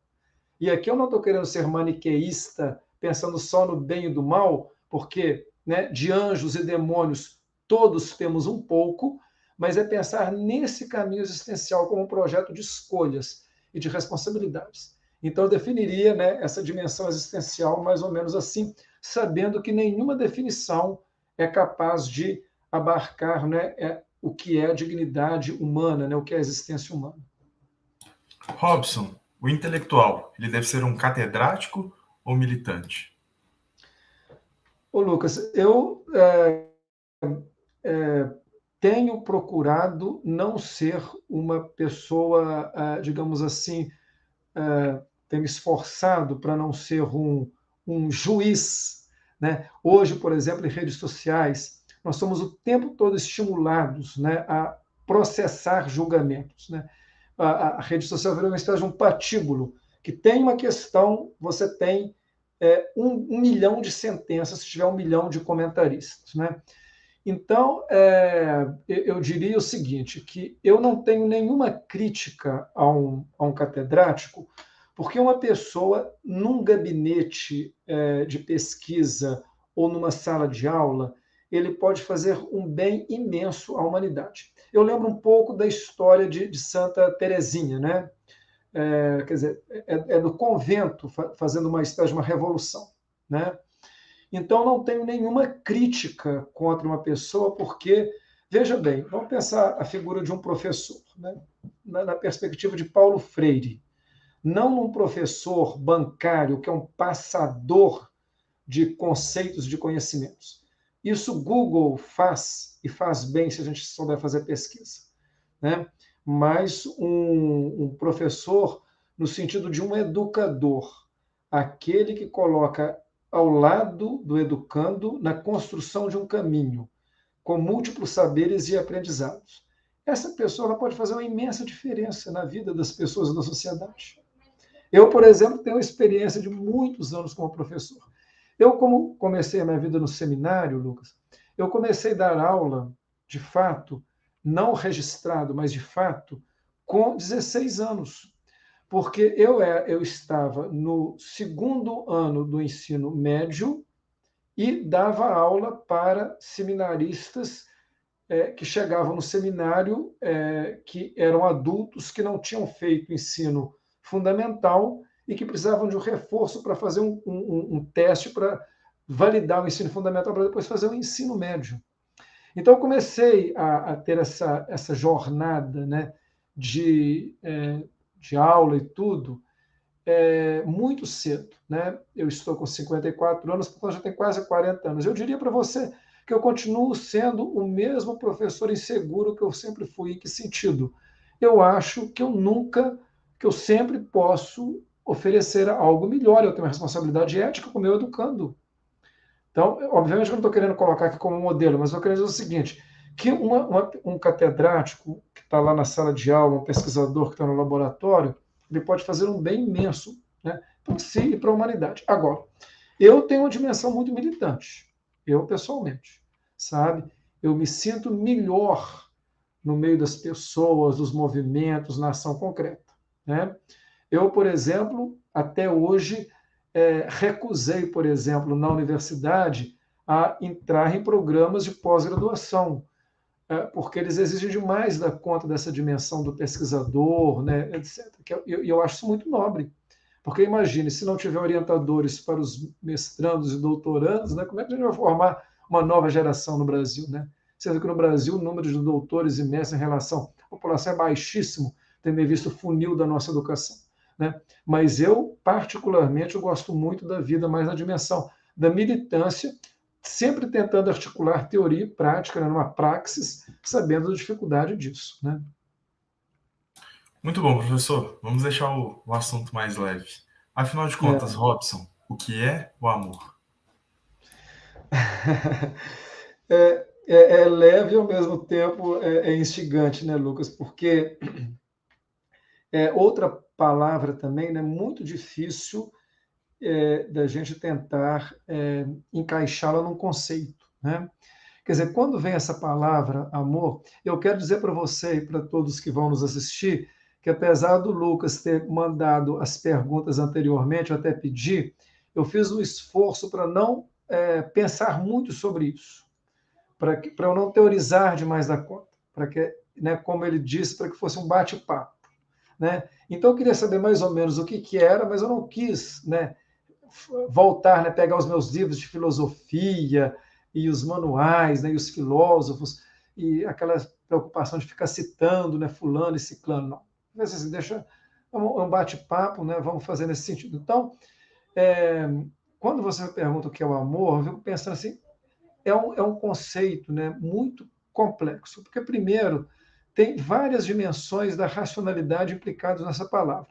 E aqui eu não estou querendo ser maniqueísta, pensando só no bem e do mal, porque, né, de anjos e demônios todos temos um pouco, mas é pensar nesse caminho existencial como um projeto de escolhas e de responsabilidades. Então, eu definiria, né, essa dimensão existencial mais ou menos assim, sabendo que nenhuma definição é capaz de abarcar, né, o que é a dignidade humana, né, o que é a existência humana. Robson, o intelectual, ele deve ser um catedrático ou militante? Ô, Lucas, eu tenho procurado não ser uma pessoa, digamos assim, tenho me esforçado para não ser um juiz. Né? Hoje, por exemplo, em redes sociais, nós somos o tempo todo estimulados, né, a processar julgamentos. Né? A rede social virou uma espécie de um patíbulo, que tem uma questão, você tem 1 milhão de sentenças se tiver 1 milhão de comentaristas. Né? Então, eu diria o seguinte, que eu não tenho nenhuma crítica a um catedrático, porque uma pessoa num gabinete de pesquisa ou numa sala de aula, ele pode fazer um bem imenso à humanidade. Eu lembro um pouco da história de Santa Teresinha, né? Quer dizer, é do convento fazendo uma espécie de uma revolução, né? Então, não tenho nenhuma crítica contra uma pessoa, porque, veja bem, vamos pensar a figura de um professor, né? Na perspectiva de Paulo Freire, não um professor bancário que é um passador de conceitos, de conhecimentos. Isso Google faz, e faz bem se a gente souber fazer pesquisa, né? Mas um professor no sentido de um educador, aquele que coloca ao lado do educando na construção de um caminho, com múltiplos saberes e aprendizados. Essa pessoa ela pode fazer uma imensa diferença na vida das pessoas da sociedade. Eu, por exemplo, tenho uma experiência de muitos anos como professor. Eu, como comecei a minha vida no seminário, Lucas, eu comecei a dar aula, de fato, não registrado, mas de fato, com 16 anos. Porque eu estava no segundo ano do ensino médio e dava aula para seminaristas que chegavam no seminário, que eram adultos que não tinham feito ensino fundamental e que precisavam de um reforço para fazer um teste para validar o ensino fundamental para depois fazer o ensino médio. Então, eu comecei a ter essa jornada, né, de aula e tudo, muito cedo. Né? Eu estou com 54 anos, portanto já tenho quase 40 anos. Eu diria para você que eu continuo sendo o mesmo professor inseguro que eu sempre fui. Em que sentido? Eu acho que que eu sempre posso oferecer algo melhor. Eu tenho uma responsabilidade ética com o meu educando. Então, obviamente, eu não estou querendo colocar aqui como modelo, mas eu quero dizer o seguinte, que um catedrático que está lá na sala de aula, um pesquisador que está no laboratório, ele pode fazer um bem imenso, né, para si e para a humanidade. Agora, eu tenho uma dimensão muito militante, eu pessoalmente, sabe? Eu me sinto melhor no meio das pessoas, dos movimentos, na ação concreta. Né? Eu, por exemplo, até hoje, recusei, por exemplo, na universidade, a entrar em programas de pós-graduação, porque eles exigem demais da conta dessa dimensão do pesquisador, né, etc. Eu acho isso muito nobre. Porque imagine, se não tiver orientadores para os mestrandos e doutorandos, né, como é que a gente vai formar uma nova geração no Brasil? Né? Sendo que no Brasil o número de doutores e mestres em relação à população é baixíssimo, tendo em vista o funil da nossa educação. Né? Mas eu, particularmente, eu gosto muito da vida mais na dimensão da militância, sempre tentando articular teoria e prática, né, numa praxis, sabendo da dificuldade disso. Né? Muito bom, professor. Vamos deixar o assunto mais leve. Afinal de contas, Robson, o que é o amor? É leve e ao mesmo tempo é instigante, né, Lucas? Porque outra palavra também, né, muito difícil da gente tentar encaixá-la num conceito, né? Quer dizer, quando vem essa palavra amor, eu quero dizer para você e para todos que vão nos assistir que apesar do Lucas ter mandado as perguntas anteriormente, eu até pedi, eu fiz um esforço para não pensar muito sobre isso, para eu não teorizar demais da conta, para que, né, como ele disse, para que fosse um bate-papo. Né? Então, eu queria saber mais ou menos o que era, mas eu não quis, né, voltar, né, pegar os meus livros de filosofia e os manuais, né, e os filósofos, e aquela preocupação de ficar citando, né, fulano e ciclano, não. Mas, assim, deixa um bate-papo, né, vamos fazer nesse sentido. Então, quando você me pergunta o que é o amor, eu fico pensando assim, é um conceito, né, muito complexo, porque, primeiro, tem várias dimensões da racionalidade implicadas nessa palavra.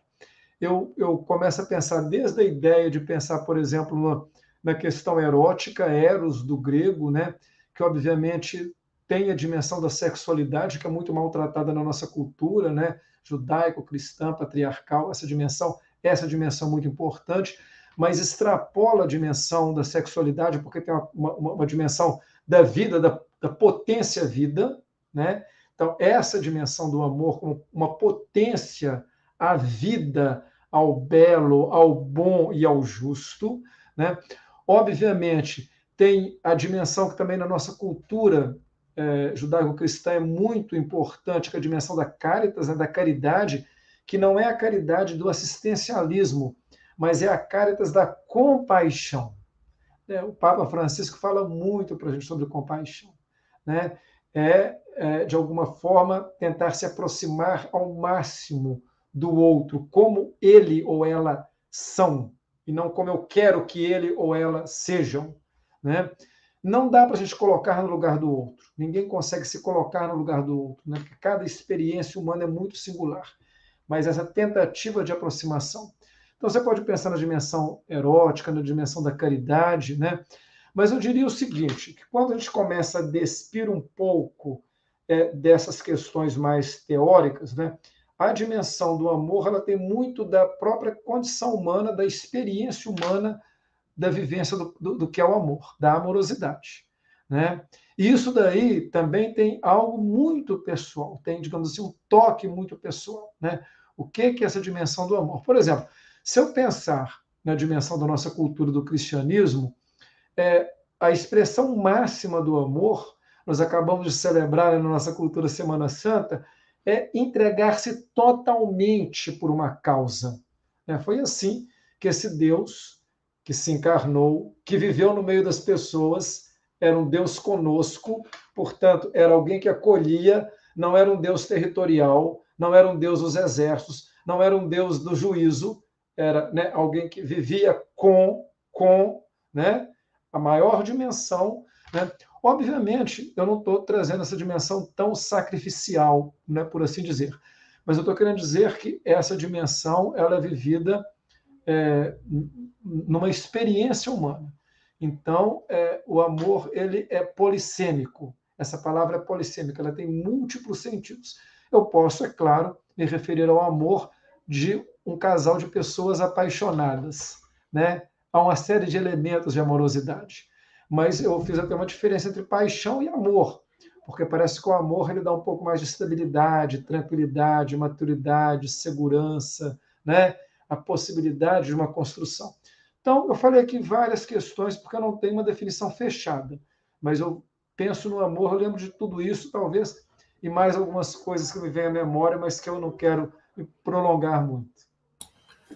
Eu começo a pensar desde a ideia de pensar, por exemplo, na questão erótica, eros, do grego, né, que obviamente tem a dimensão da sexualidade, que é muito maltratada na nossa cultura, né, judaico-cristã, patriarcal, essa dimensão muito importante, mas extrapola a dimensão da sexualidade, porque tem uma dimensão da vida, da potência vida, né? Então, essa dimensão do amor como uma potência à vida, ao belo, ao bom e ao justo, né? Obviamente, tem a dimensão que também na nossa cultura judaico-cristã é muito importante, que é a dimensão da caritas, né, da caridade, que não é a caridade do assistencialismo, mas é a caritas da compaixão. O Papa Francisco fala muito para a gente sobre compaixão. Né? De alguma forma, tentar se aproximar ao máximo do outro, como ele ou ela são, e não como eu quero que ele ou ela sejam. Né? Não dá para a gente colocar no lugar do outro. Ninguém consegue se colocar no lugar do outro, né? Porque cada experiência humana é muito singular. Mas essa tentativa de aproximação. Então, você pode pensar na dimensão erótica, na dimensão da caridade, né? Mas eu diria o seguinte, que quando a gente começa a despir um pouco dessas questões mais teóricas, né? A dimensão do amor ela tem muito da própria condição humana, da experiência humana, da vivência do que é o amor, da amorosidade. Né? E isso daí também tem algo muito pessoal, tem, digamos assim, um toque muito pessoal. Né? O que é essa dimensão do amor? Por exemplo, se eu pensar na dimensão da nossa cultura do cristianismo, a expressão máxima do amor, nós acabamos de celebrar na nossa cultura Semana Santa, é entregar-se totalmente por uma causa. Foi assim que esse Deus que se encarnou, que viveu no meio das pessoas, era um Deus conosco, portanto, era alguém que acolhia, não era um Deus territorial, não era um Deus dos exércitos, não era um Deus do juízo, era alguém que vivia com né, a maior dimensão. Né? Obviamente, eu não estou trazendo essa dimensão tão sacrificial, né, por assim dizer, mas eu estou querendo dizer que essa dimensão ela é vivida numa experiência humana. Então, o amor ele é polissêmico. Essa palavra é polissêmica, ela tem múltiplos sentidos. Eu posso, é claro, me referir ao amor de um casal de pessoas apaixonadas. Né? Há uma série de elementos de amorosidade. Mas eu fiz até uma diferença entre paixão e amor, porque parece que o amor ele dá um pouco mais de estabilidade, tranquilidade, maturidade, segurança, né? A possibilidade de uma construção. Então, eu falei aqui várias questões, porque eu não tenho uma definição fechada, mas eu penso no amor, eu lembro de tudo isso, talvez, e mais algumas coisas que me vêm à memória, mas que eu não quero me prolongar muito.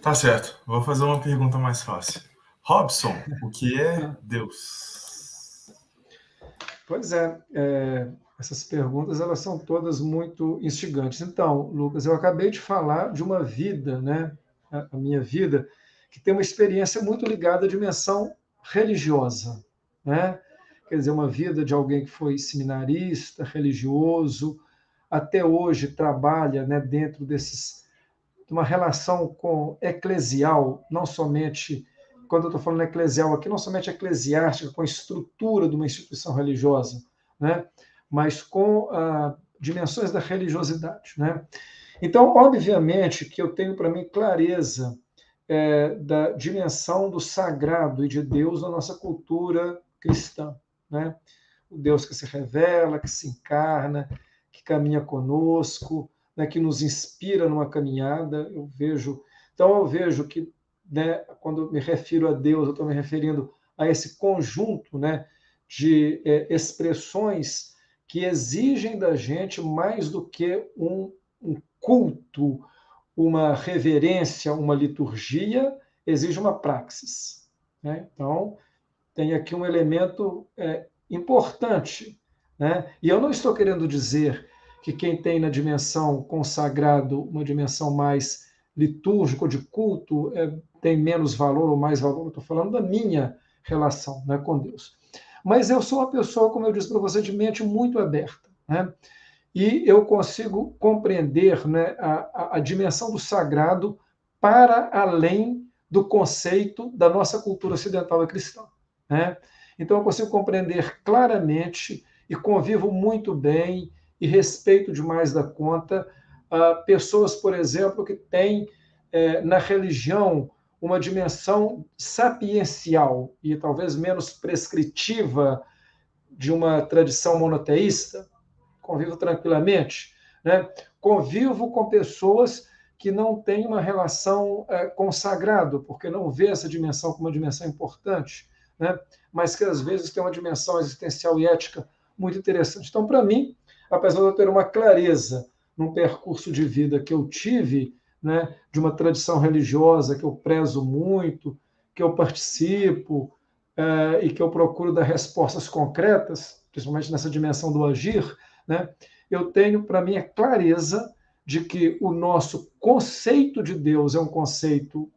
Tá certo. Vou fazer uma pergunta mais fácil. Robson, o que é Deus? Pois essas perguntas elas são todas muito instigantes. Então, Lucas, eu acabei de falar de uma vida, né, a minha vida, que tem uma experiência muito ligada à dimensão religiosa, né? Quer dizer, uma vida de alguém que foi seminarista, religioso, até hoje trabalha, né, dentro de uma relação com eclesial, não somente, quando eu estou falando eclesial aqui, não somente eclesiástica, com a estrutura de uma instituição religiosa, né? Mas com dimensões da religiosidade. Né? Então, obviamente que eu tenho para mim clareza da dimensão do sagrado e de Deus na nossa cultura cristã. Né? O Deus que se revela, que se encarna, que caminha conosco, né, que nos inspira numa caminhada. Então eu vejo que, né, quando eu me refiro a Deus, eu estou me referindo a esse conjunto, né, de expressões que exigem da gente mais do que um culto, uma reverência, uma liturgia, exige uma praxis. Né? Então, tem aqui um elemento importante. Né? E eu não estou querendo dizer que quem tem na dimensão consagrado uma dimensão mais litúrgica ou de culto tem menos valor ou mais valor. Eu estou falando da minha relação, né, com Deus. Mas eu sou uma pessoa, como eu disse para você, de mente muito aberta. Né? E eu consigo compreender, né, a dimensão do sagrado para além do conceito da nossa cultura ocidental e cristã. Né? Então, eu consigo compreender claramente e convivo muito bem e respeito demais da conta pessoas, por exemplo, que têm na religião uma dimensão sapiencial e talvez menos prescritiva de uma tradição monoteísta. Convivo tranquilamente. Né? Convivo com pessoas que não têm uma relação com o sagrado, porque não vê essa dimensão como uma dimensão importante. né? Mas que às vezes tem uma dimensão existencial e ética muito interessante. Então, para mim, apesar de eu ter uma clareza num percurso de vida que eu tive, né, de uma tradição religiosa que eu prezo muito, que eu participo, e que eu procuro dar respostas concretas, principalmente nessa dimensão do agir, né, eu tenho para mim a clareza de que o nosso conceito de Deus é um conceito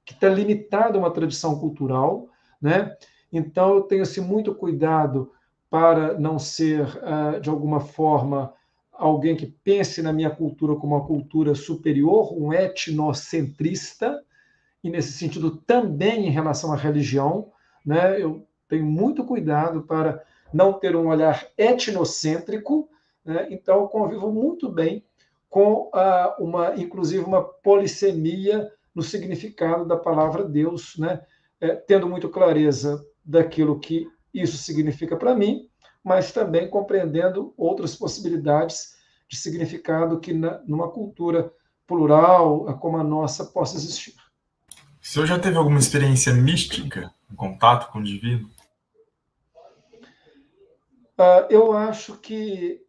que está limitado a uma tradição cultural, né? Então eu tenho assim, muito cuidado para não ser, de alguma forma, alguém que pense na minha cultura como uma cultura superior, um etnocentrista, e nesse sentido também em relação à religião, né? Eu tenho muito cuidado para não ter um olhar etnocêntrico, né? Então eu convivo muito bem com inclusive uma polissemia no significado da palavra Deus, né? Tendo muito clareza daquilo que isso significa para mim, mas também compreendendo outras possibilidades de significado que numa cultura plural como a nossa possa existir. O senhor já teve alguma experiência mística, em contato com o divino? Eu acho que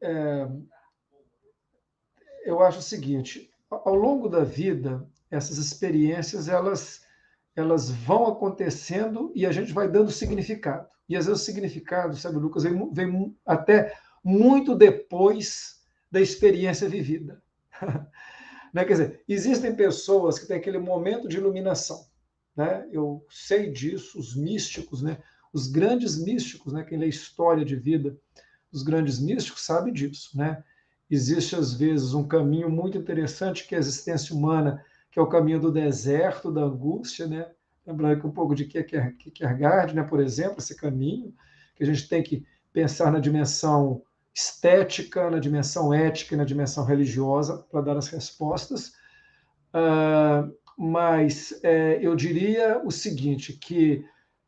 eu acho o seguinte: ao longo da vida, essas experiências elas vão acontecendo e a gente vai dando significado. E às vezes o significado, sabe, Lucas, vem até muito depois da experiência vivida. Né? Quer dizer, existem pessoas que têm aquele momento de iluminação. Né? Eu sei disso, os místicos, né? Os grandes místicos, né? Quem lê história de vida, os grandes místicos sabe disso. Né? Existe, às vezes, um caminho muito interessante que é a existência humana, que é o caminho do deserto, da angústia, né? Lembrando que um pouco de Kierkegaard, né? Por exemplo, esse caminho, que a gente tem que pensar na dimensão estética, na dimensão ética e na dimensão religiosa para dar as respostas. Mas eu diria o seguinte, que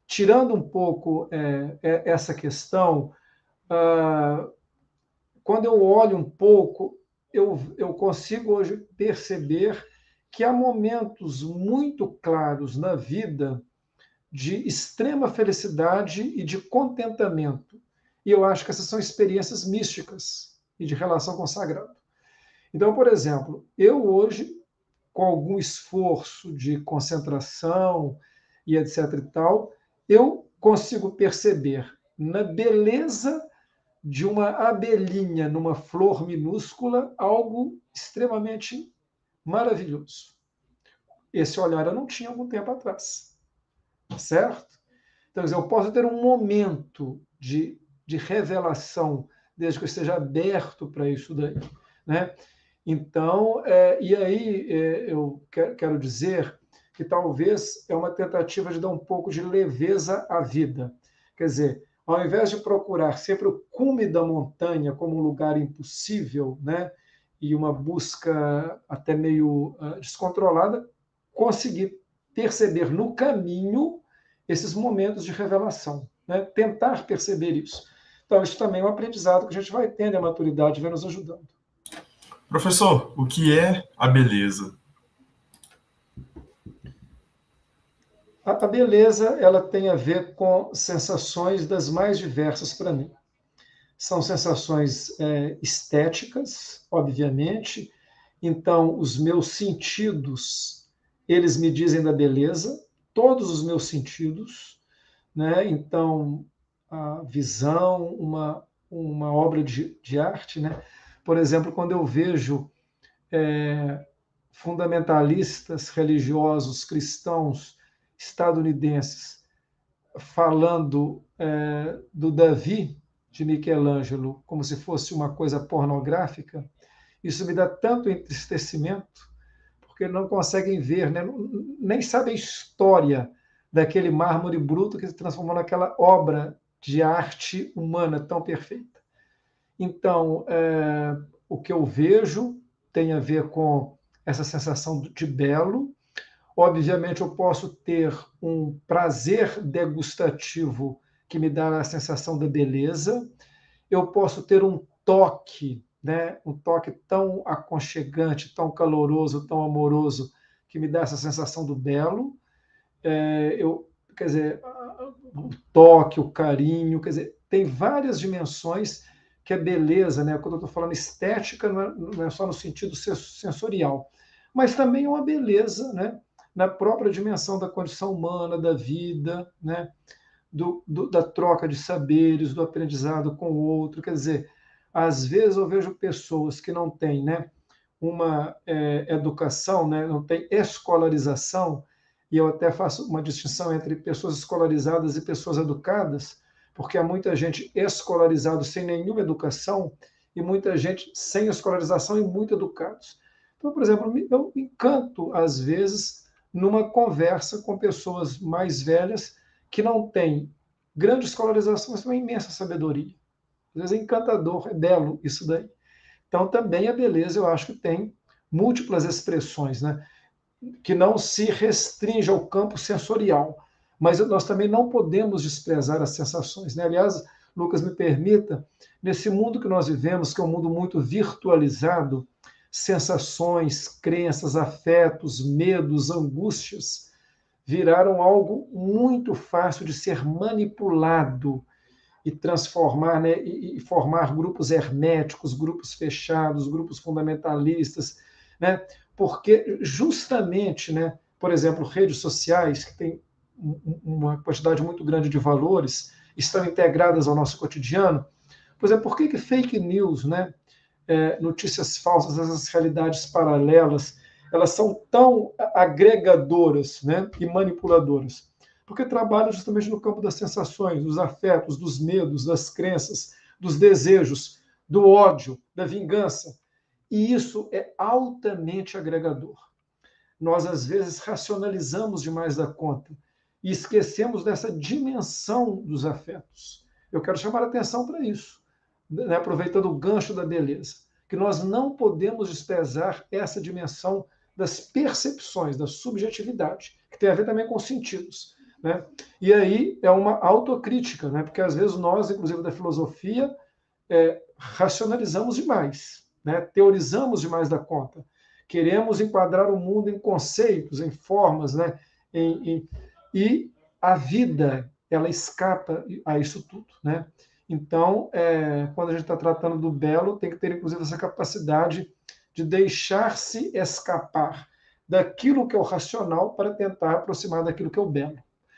tirando um pouco essa questão, quando eu olho um pouco, eu consigo hoje perceber que há momentos muito claros na vida de extrema felicidade e de contentamento. E eu acho que essas são experiências místicas e de relação com o sagrado. Então, por exemplo, eu hoje, com algum esforço de concentração e etc e tal, eu consigo perceber na beleza de uma abelhinha numa flor minúscula algo extremamente maravilhoso. Esse olhar eu não tinha algum tempo atrás, certo? Então, eu posso ter um momento de revelação, desde que eu esteja aberto para isso daí. Né? Então, e aí eu quero dizer que talvez é uma tentativa de dar um pouco de leveza à vida. Quer dizer, ao invés de procurar sempre o cume da montanha como um lugar impossível, né, e uma busca até meio descontrolada, conseguir perceber no caminho esses momentos de revelação, né? Tentar perceber isso. Então, isso também é um aprendizado que a gente vai tendo, a maturidade vai nos ajudando. Professor, o que é a beleza? A beleza, ela tem a ver com sensações das mais diversas para mim. São sensações estéticas, obviamente. Então, os meus sentidos, eles me dizem da beleza, todos os meus sentidos, né? Então, a visão, uma obra de arte, né? Por exemplo, quando eu vejo fundamentalistas religiosos cristãos estadunidenses falando do Davi de Michelangelo como se fosse uma coisa pornográfica, isso me dá tanto entristecimento, porque não conseguem ver, né? Nem sabem a história daquele mármore bruto que se transformou naquela obra de arte humana tão perfeita. Então, o que eu vejo tem a ver com essa sensação de belo. Obviamente, eu posso ter um prazer degustativo que me dá a sensação da beleza. Eu posso ter um toque, né? Um toque tão aconchegante, tão caloroso, tão amoroso, que me dá essa sensação do belo. Quer dizer, o toque, o carinho, quer dizer, tem várias dimensões que a beleza, né? Quando eu estou falando estética, não é só no sentido sensorial, mas também uma beleza, né? Na própria dimensão da condição humana, da vida, né? Da troca de saberes, do aprendizado com o outro. Quer dizer, às vezes eu vejo pessoas que não têm, né, uma educação, né, não têm escolarização, e eu até faço uma distinção entre pessoas escolarizadas e pessoas educadas, porque há muita gente escolarizada sem nenhuma educação e muita gente sem escolarização e muito educados. Então, por exemplo, eu me encanto, às vezes, numa conversa com pessoas mais velhas que não têm grande escolarização, mas uma imensa sabedoria. Às vezes é encantador, é belo isso daí. Então, também a beleza, eu acho que tem múltiplas expressões, né? Que não se restringe ao campo sensorial, mas nós também não podemos desprezar as sensações, né? Aliás, Lucas, me permita, nesse mundo que nós vivemos, que é um mundo muito virtualizado, sensações, crenças, afetos, medos, angústias, viraram algo muito fácil de ser manipulado e transformar, né, e formar grupos herméticos, grupos fechados, grupos fundamentalistas, né? Porque justamente, né, por exemplo, redes sociais que têm uma quantidade muito grande de valores estão integradas ao nosso cotidiano. Por exemplo, por que fake news, né, notícias falsas, essas realidades paralelas, elas são tão agregadoras, né, e manipuladoras? Porque trabalham justamente no campo das sensações, dos afetos, dos medos, das crenças, dos desejos, do ódio, da vingança. E isso é altamente agregador. Nós, às vezes, racionalizamos demais da conta e esquecemos dessa dimensão dos afetos. Eu quero chamar a atenção para isso, né, aproveitando o gancho da beleza, que nós não podemos desprezar essa dimensão das percepções, da subjetividade, que tem a ver também com os sentidos. Né? E aí é uma autocrítica, né? Porque às vezes nós, inclusive da filosofia, racionalizamos demais, né? Teorizamos demais da conta. Queremos enquadrar o mundo em conceitos, em formas, né? E a vida, ela escapa a isso tudo. Né? Então, quando a gente está tratando do belo, tem que ter, inclusive, essa capacidade de deixar-se escapar daquilo que é o racional para tentar aproximar daquilo que é o belo,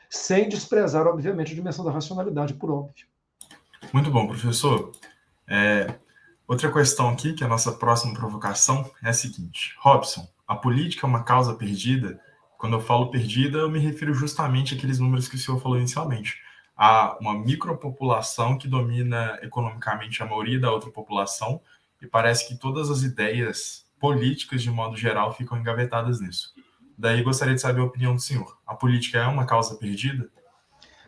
sem desprezar, obviamente, a dimensão da racionalidade, por óbvio. Muito bom, professor. Outra questão aqui, que é a nossa próxima provocação, é a seguinte. Robson, a política é uma causa perdida? Quando eu falo perdida, eu me refiro justamente àqueles números que o senhor falou inicialmente. Há uma micropopulação que domina economicamente a maioria da outra população e parece que todas as ideias políticas, de modo geral, ficam engavetadas nisso. Daí gostaria de saber a opinião do senhor. A política é uma causa perdida?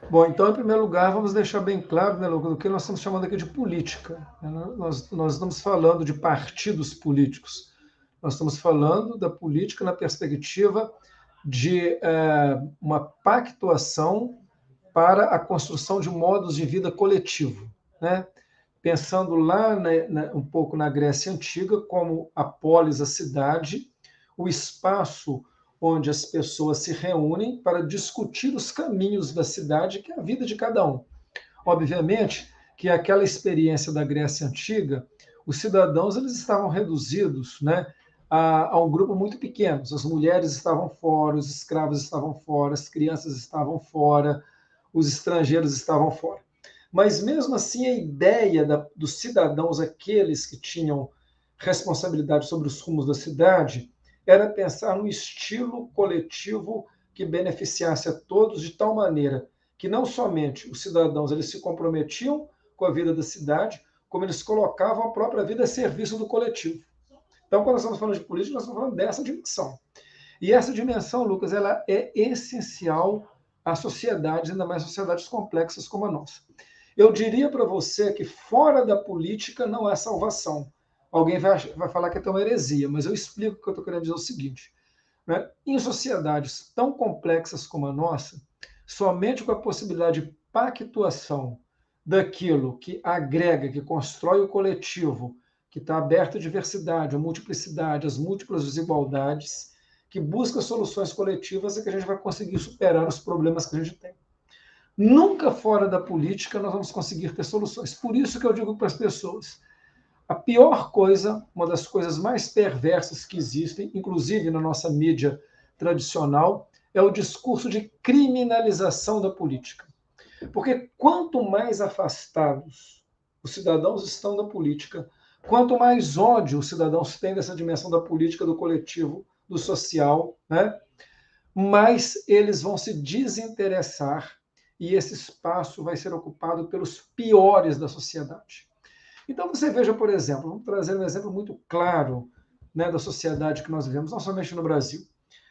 Bom, então, em primeiro lugar, vamos deixar bem claro, né, Lucas, do que nós estamos chamando aqui de política. Nós estamos falando de partidos políticos. Nós estamos falando da política na perspectiva de uma pactuação para a construção de modos de vida coletivo. Né? Pensando lá um pouco na Grécia Antiga, como a polis, a cidade, o espaço onde as pessoas se reúnem para discutir os caminhos da cidade, que é a vida de cada um. Obviamente que aquela experiência da Grécia Antiga, os cidadãos eles estavam reduzidos, né, a um grupo muito pequeno. As mulheres estavam fora, os escravos estavam fora, as crianças estavam fora, os estrangeiros estavam fora. Mas, mesmo assim, a ideia dos cidadãos, aqueles que tinham responsabilidade sobre os rumos da cidade, era pensar num estilo coletivo que beneficiasse a todos de tal maneira que não somente os cidadãos eles se comprometiam com a vida da cidade, como eles colocavam a própria vida a serviço do coletivo. Então, quando nós estamos falando de política, nós estamos falando dessa dimensão. E essa dimensão, Lucas, ela é essencial às sociedades, ainda mais sociedades complexas como a nossa. Eu diria para você que fora da política não há salvação. Alguém vai falar que é uma heresia, mas eu explico o que eu estou querendo dizer o seguinte. Né? Em sociedades tão complexas como a nossa, somente com a possibilidade de pactuação daquilo que agrega, que constrói o coletivo, que está aberto à diversidade, à multiplicidade, às múltiplas desigualdades, que busca soluções coletivas, é que a gente vai conseguir superar os problemas que a gente tem. Nunca fora da política nós vamos conseguir ter soluções. Por isso que eu digo para as pessoas, a pior coisa, uma das coisas mais perversas que existem, inclusive na nossa mídia tradicional, é o discurso de criminalização da política. Porque quanto mais afastados os cidadãos estão da política, quanto mais ódio os cidadãos têm dessa dimensão da política, do coletivo, do social, né, mais eles vão se desinteressar e esse espaço vai ser ocupado pelos piores da sociedade. Então você veja, por exemplo, vamos trazer um exemplo muito claro, né, da sociedade que nós vivemos, não somente no Brasil.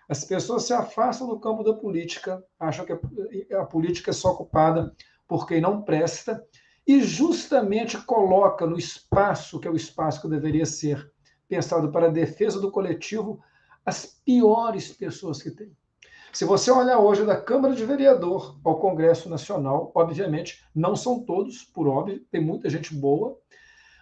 As pessoas se afastam do campo da política, acham que a política é só ocupada por quem não presta, e justamente coloca no espaço, que é o espaço que deveria ser pensado para a defesa do coletivo, as piores pessoas que tem. Se você olhar hoje da Câmara de Vereador ao Congresso Nacional, obviamente, não são todos, por óbvio, tem muita gente boa,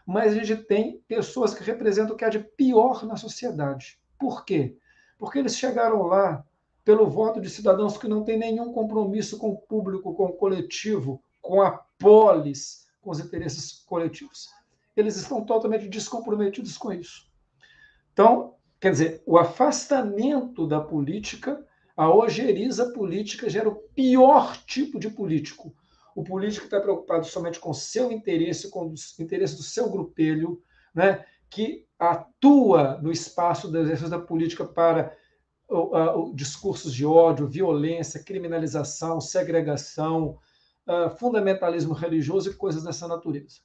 mas a gente tem pessoas que representam o que há de pior na sociedade. Por quê? Porque eles chegaram lá pelo voto de cidadãos que não têm nenhum compromisso com o público, com o coletivo, com a polis, com os interesses coletivos. Eles estão totalmente descomprometidos com isso. Então, quer dizer, o afastamento da política, a ojeriza política gera o pior tipo de político. O político que está preocupado somente com o seu interesse, com o interesse do seu grupelho, né, que atua no espaço do exercício da política para discursos de ódio, violência, criminalização, segregação, fundamentalismo religioso e coisas dessa natureza.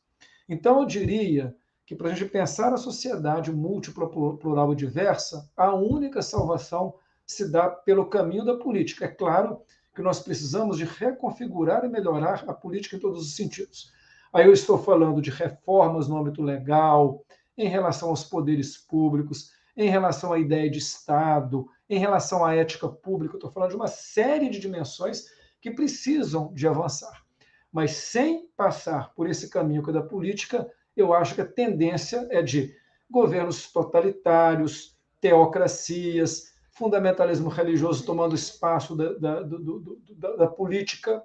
Então, eu diria que para a gente pensar a sociedade múltipla, plural e diversa, a única salvação se dá pelo caminho da política. É claro que nós precisamos de reconfigurar e melhorar a política em todos os sentidos. Aí eu estou falando de reformas no âmbito legal, em relação aos poderes públicos, em relação à ideia de Estado, em relação à ética pública. Eu estou falando de uma série de dimensões que precisam de avançar. Mas sem passar por esse caminho que é da política, eu acho que a tendência é de governos totalitários, teocracias, fundamentalismo religioso tomando espaço da política,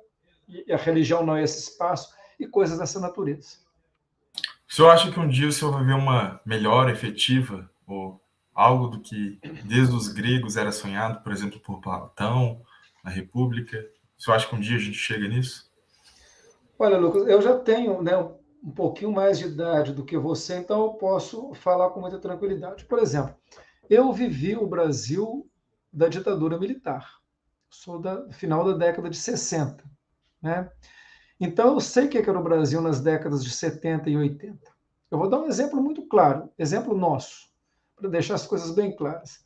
e a religião não é esse espaço, e coisas dessa natureza. O senhor acha que um dia o senhor vai ver uma melhora efetiva, ou algo do que desde os gregos era sonhado, por exemplo, por Platão, na República? O senhor acha que um dia a gente chega nisso? Olha, Lucas, eu já tenho, né, um pouquinho mais de idade do que você, então eu posso falar com muita tranquilidade. Por exemplo, eu vivi o Brasil da ditadura militar. Sou do final da década de 60, né? Então eu sei o que era o Brasil nas décadas de 70 e 80. Eu vou dar um exemplo muito claro, exemplo nosso, para deixar as coisas bem claras.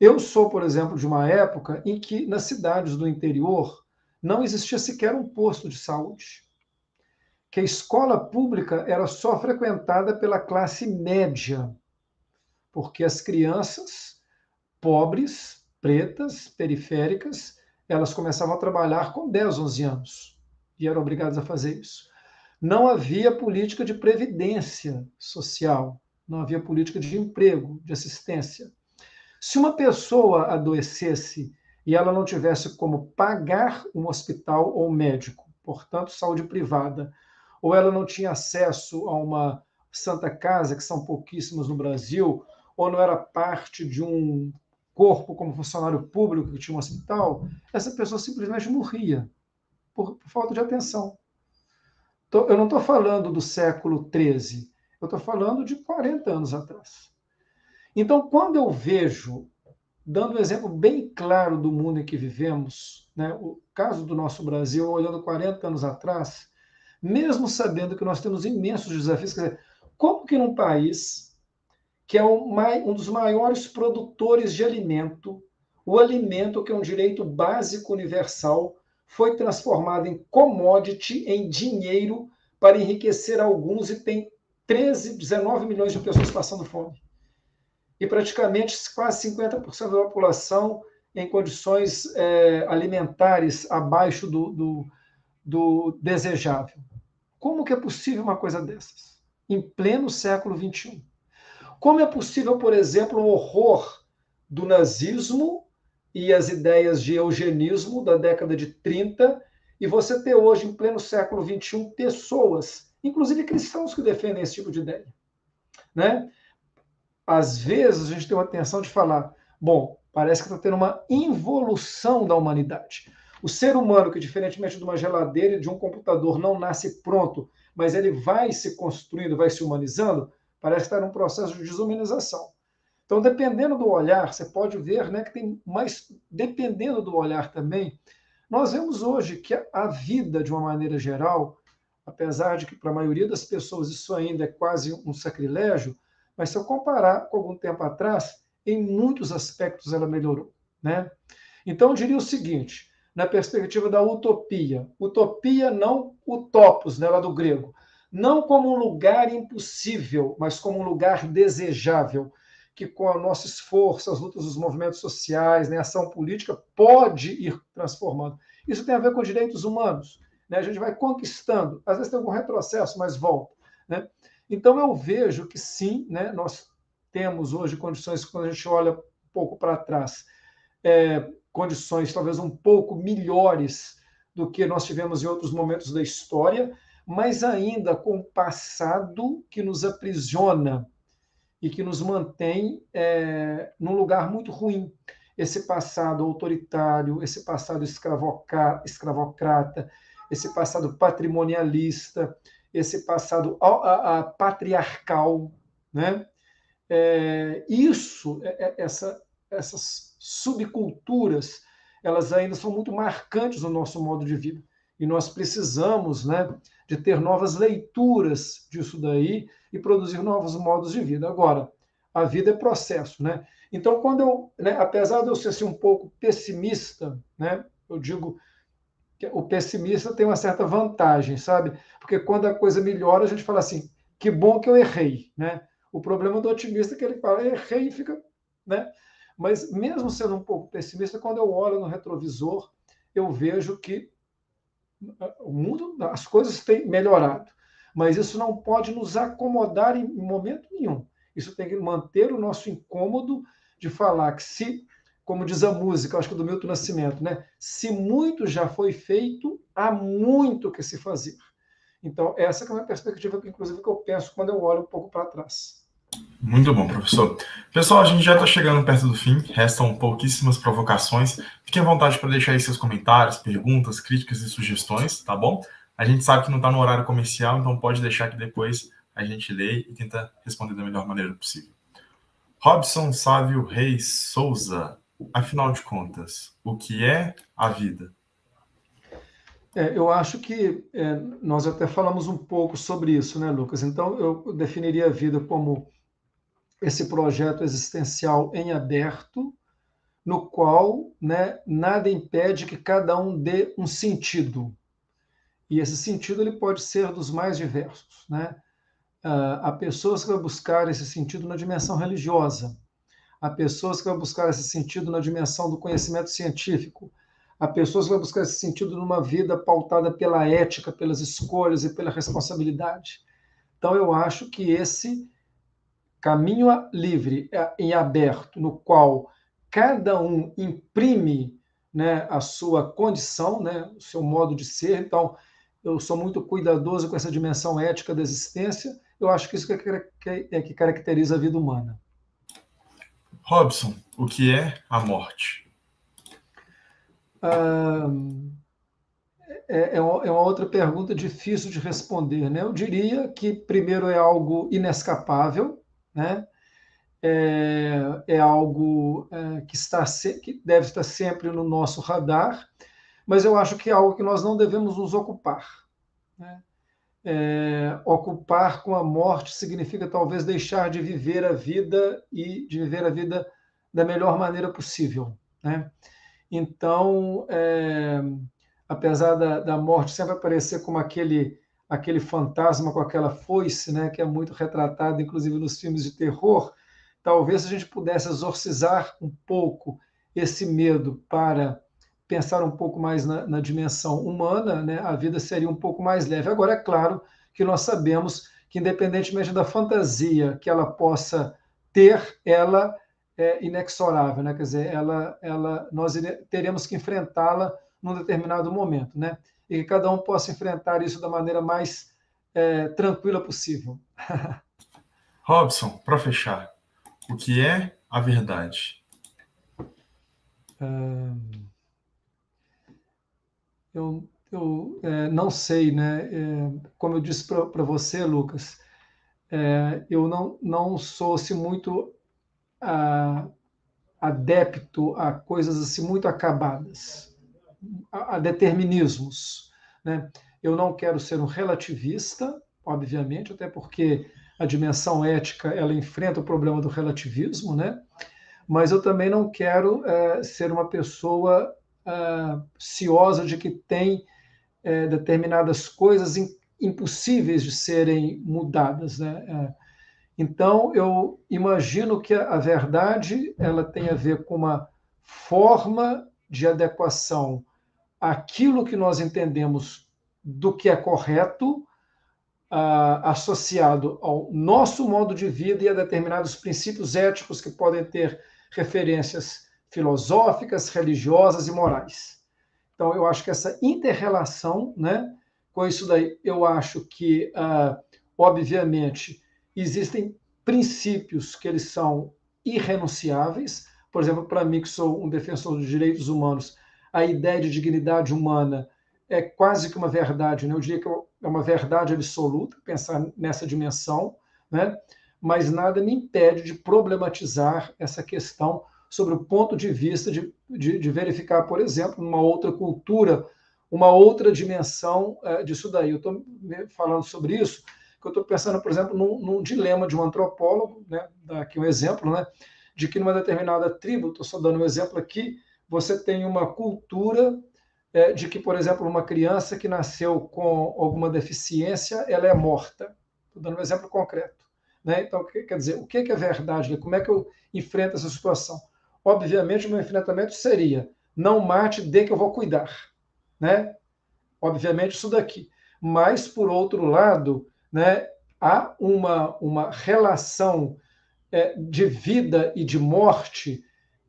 Eu sou, por exemplo, de uma época em que nas cidades do interior não existia sequer um posto de saúde, que a escola pública era só frequentada pela classe média, porque as crianças pobres, pretas, periféricas, elas começavam a trabalhar com 10, 11 anos e eram obrigadas a fazer isso. Não havia política de previdência social, não havia política de emprego, de assistência. Se uma pessoa adoecesse e ela não tivesse como pagar um hospital ou um médico, portanto, saúde privada, ou ela não tinha acesso a uma Santa Casa, que são pouquíssimas no Brasil, ou não era parte de um corpo como funcionário público que tinha um hospital, essa pessoa simplesmente morria por falta de atenção. Eu não estou falando do século XIII, eu estou falando de 40 anos atrás. Então, quando eu vejo, dando um exemplo bem claro do mundo em que vivemos, né, o caso do nosso Brasil, olhando 40 anos atrás, mesmo sabendo que nós temos imensos desafios, quer dizer, como que num país que é um dos maiores produtores de alimento, o alimento, que é um direito básico universal, foi transformado em commodity, em dinheiro, para enriquecer alguns, e tem 13, 19 milhões de pessoas passando fome. E praticamente quase 50% da população em condições alimentares abaixo do desejável. Como que é possível uma coisa dessas? Em pleno século XXI. Como é possível, por exemplo, o horror do nazismo e as ideias de eugenismo da década de 30, E você ter hoje, em pleno século XXI, pessoas, inclusive cristãos, que defendem esse tipo de ideia, né? Às vezes a gente tem uma tensão de falar, bom, parece que está tendo uma involução da humanidade. O ser humano, que diferentemente de uma geladeira e de um computador, não nasce pronto, mas ele vai se construindo, vai se humanizando, parece que está num processo de desumanização. Então, dependendo do olhar, você pode ver, né, que tem mais, dependendo do olhar também, nós vemos hoje que a vida, de uma maneira geral, apesar de que para a maioria das pessoas isso ainda é quase um sacrilégio, mas se eu comparar com algum tempo atrás, em muitos aspectos ela melhorou, né? Então, eu diria o seguinte, na perspectiva da utopia, utopia não utopos, né, lá do grego, não como um lugar impossível, mas como um lugar desejável, que com o nosso esforço, as lutas dos movimentos sociais, né, a ação política, pode ir transformando. Isso tem a ver com direitos humanos, né? A gente vai conquistando, às vezes tem algum retrocesso, mas volta, né? Então, eu vejo que sim, né, nós temos hoje condições, quando a gente olha um pouco para trás, condições talvez um pouco melhores do que nós tivemos em outros momentos da história, mas ainda com o passado que nos aprisiona e que nos mantém num lugar muito ruim. Esse passado autoritário, esse passado escravocrata, esse passado patrimonialista, esse passado patriarcal, né? Essas subculturas, elas ainda são muito marcantes no nosso modo de vida. E nós precisamos, né, de ter novas leituras disso daí e produzir novos modos de vida. Agora, a vida é processo, né? Então, quando eu, né, apesar de eu ser assim, um pouco pessimista, né, eu digo que o pessimista tem uma certa vantagem, sabe? Porque quando a coisa melhora, a gente fala assim, que bom que eu errei, né? O problema do otimista é que ele fala, errei e fica, né? Mas mesmo sendo um pouco pessimista, quando eu olho no retrovisor, eu vejo que o mundo, as coisas têm melhorado, mas isso não pode nos acomodar em momento nenhum. Isso tem que manter o nosso incômodo de falar que se, como diz a música, acho que do Milton Nascimento, né? Se muito já foi feito, há muito que se fazer. Então, essa é uma perspectiva que, inclusive, que eu penso quando eu olho um pouco para trás. Muito bom, professor. Pessoal, a gente já está chegando perto do fim, restam pouquíssimas provocações. Fiquem à vontade para deixar aí seus comentários, perguntas, críticas e sugestões, tá bom? A gente sabe que não está no horário comercial, então pode deixar que depois a gente lê e tenta responder da melhor maneira possível. Robson Sávio Reis Souza, afinal de contas, o que é a vida? Eu acho que nós até falamos um pouco sobre isso, né, Lucas? Então, eu definiria a vida como esse projeto existencial em aberto, no qual, né, nada impede que cada um dê um sentido. E esse sentido ele pode ser dos mais diversos, né? Há pessoas que vão buscar esse sentido na dimensão religiosa, há pessoas que vão buscar esse sentido na dimensão do conhecimento científico, há pessoas que vão buscar esse sentido numa vida pautada pela ética, pelas escolhas e pela responsabilidade. Então, eu acho que esse caminho livre em aberto, no qual cada um imprime, né, a sua condição, né, o seu modo de ser. Então, eu sou muito cuidadoso com essa dimensão ética da existência. Eu acho que isso que caracteriza a vida humana. Robson, o que é a morte? É uma outra pergunta difícil de responder, né? Eu diria que, primeiro, é algo inescapável, né? É algo que deve estar sempre no nosso radar, mas eu acho que é algo que nós não devemos nos ocupar, né? Ocupar com a morte significa talvez deixar de viver a vida e de viver a vida da melhor maneira possível, né? Então, apesar da morte sempre aparecer como aquele fantasma com aquela foice, né, que é muito retratado, inclusive nos filmes de terror, talvez se a gente pudesse exorcizar um pouco esse medo para pensar um pouco mais na dimensão humana, né, a vida seria um pouco mais leve. Agora, é claro que nós sabemos que, independentemente da fantasia que ela possa ter, ela é inexorável, né? Quer dizer, nós teremos que enfrentá-la num determinado momento, né? e que cada um possa enfrentar isso da maneira mais tranquila possível. Robson, para fechar, o que é a verdade? Eu não sei, né? Como eu disse para você, Lucas, eu não sou assim, muito adepto a coisas assim, muito acabadas, a determinismos, né? Eu não quero ser um relativista, obviamente, até porque a dimensão ética ela enfrenta o problema do relativismo, né? Mas eu também não quero ser uma pessoa ciosa de que tem determinadas coisas impossíveis de serem mudadas, né? Então, eu imagino que a verdade ela tem a ver com uma forma de adequação àquilo que nós entendemos do que é correto, associado ao nosso modo de vida e a determinados princípios éticos que podem ter referências filosóficas, religiosas e morais. Então, eu acho que essa inter-relação, né, com isso daí, eu acho que, obviamente, existem princípios que eles são irrenunciáveis. Por exemplo, para mim, que sou um defensor dos direitos humanos, a ideia de dignidade humana é quase que uma verdade, né? Eu diria que é uma verdade absoluta, pensar nessa dimensão, né? Mas nada me impede de problematizar essa questão sobre o ponto de vista de verificar, por exemplo, numa outra cultura, uma outra dimensão disso daí. Eu estou falando sobre isso, que eu estou pensando, por exemplo, num dilema de um antropólogo, né? Dar aqui um exemplo, né? De que numa determinada tribo, estou só dando um exemplo aqui, você tem uma cultura de que, por exemplo, uma criança que nasceu com alguma deficiência, ela é morta. Estou dando um exemplo concreto. Né? Então, quer dizer, o que é verdade? Como é que eu enfrento essa situação? Obviamente, o meu enfrentamento seria: não mate, dê que eu vou cuidar. Né? Obviamente, isso daqui. Mas, por outro lado, né, há uma relação de vida e de morte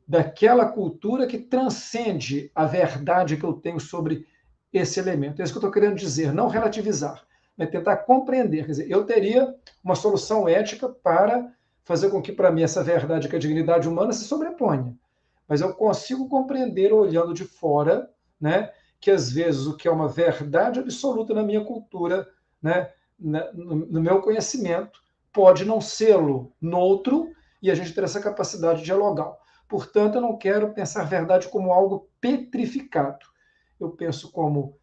daquela cultura que transcende a verdade que eu tenho sobre esse elemento. É isso que eu estou querendo dizer, não relativizar, mas tentar compreender. Quer dizer, eu teria uma solução ética para fazer com que, para mim, essa verdade, que é a dignidade humana, se sobreponha. Mas eu consigo compreender, olhando de fora, né, que às vezes o que é uma verdade absoluta na minha cultura, né, no meu conhecimento, pode não sê-lo no outro, e a gente ter essa capacidade de dialogar. Portanto, eu não quero pensar verdade como algo petrificado. Eu penso como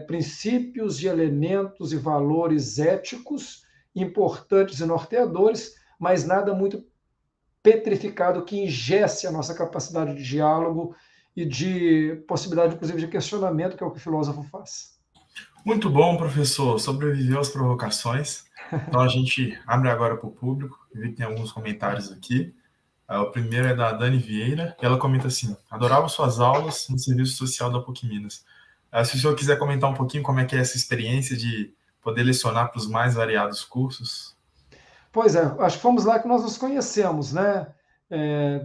princípios e elementos e valores éticos importantes e norteadores, mas nada muito petrificado que ingesse a nossa capacidade de diálogo e de possibilidade, inclusive, de questionamento, que é o que o filósofo faz. Muito bom, professor. Sobreviveu às provocações. Então a gente abre agora para o público. Eu vi que tem alguns comentários aqui. O primeiro é da Dani Vieira, e ela comenta assim: adorava suas aulas no serviço social da PUC Minas. Se o senhor quiser comentar um pouquinho como é que é essa experiência de poder lecionar para os mais variados cursos. Pois é, acho que fomos lá que nós nos conhecemos, né?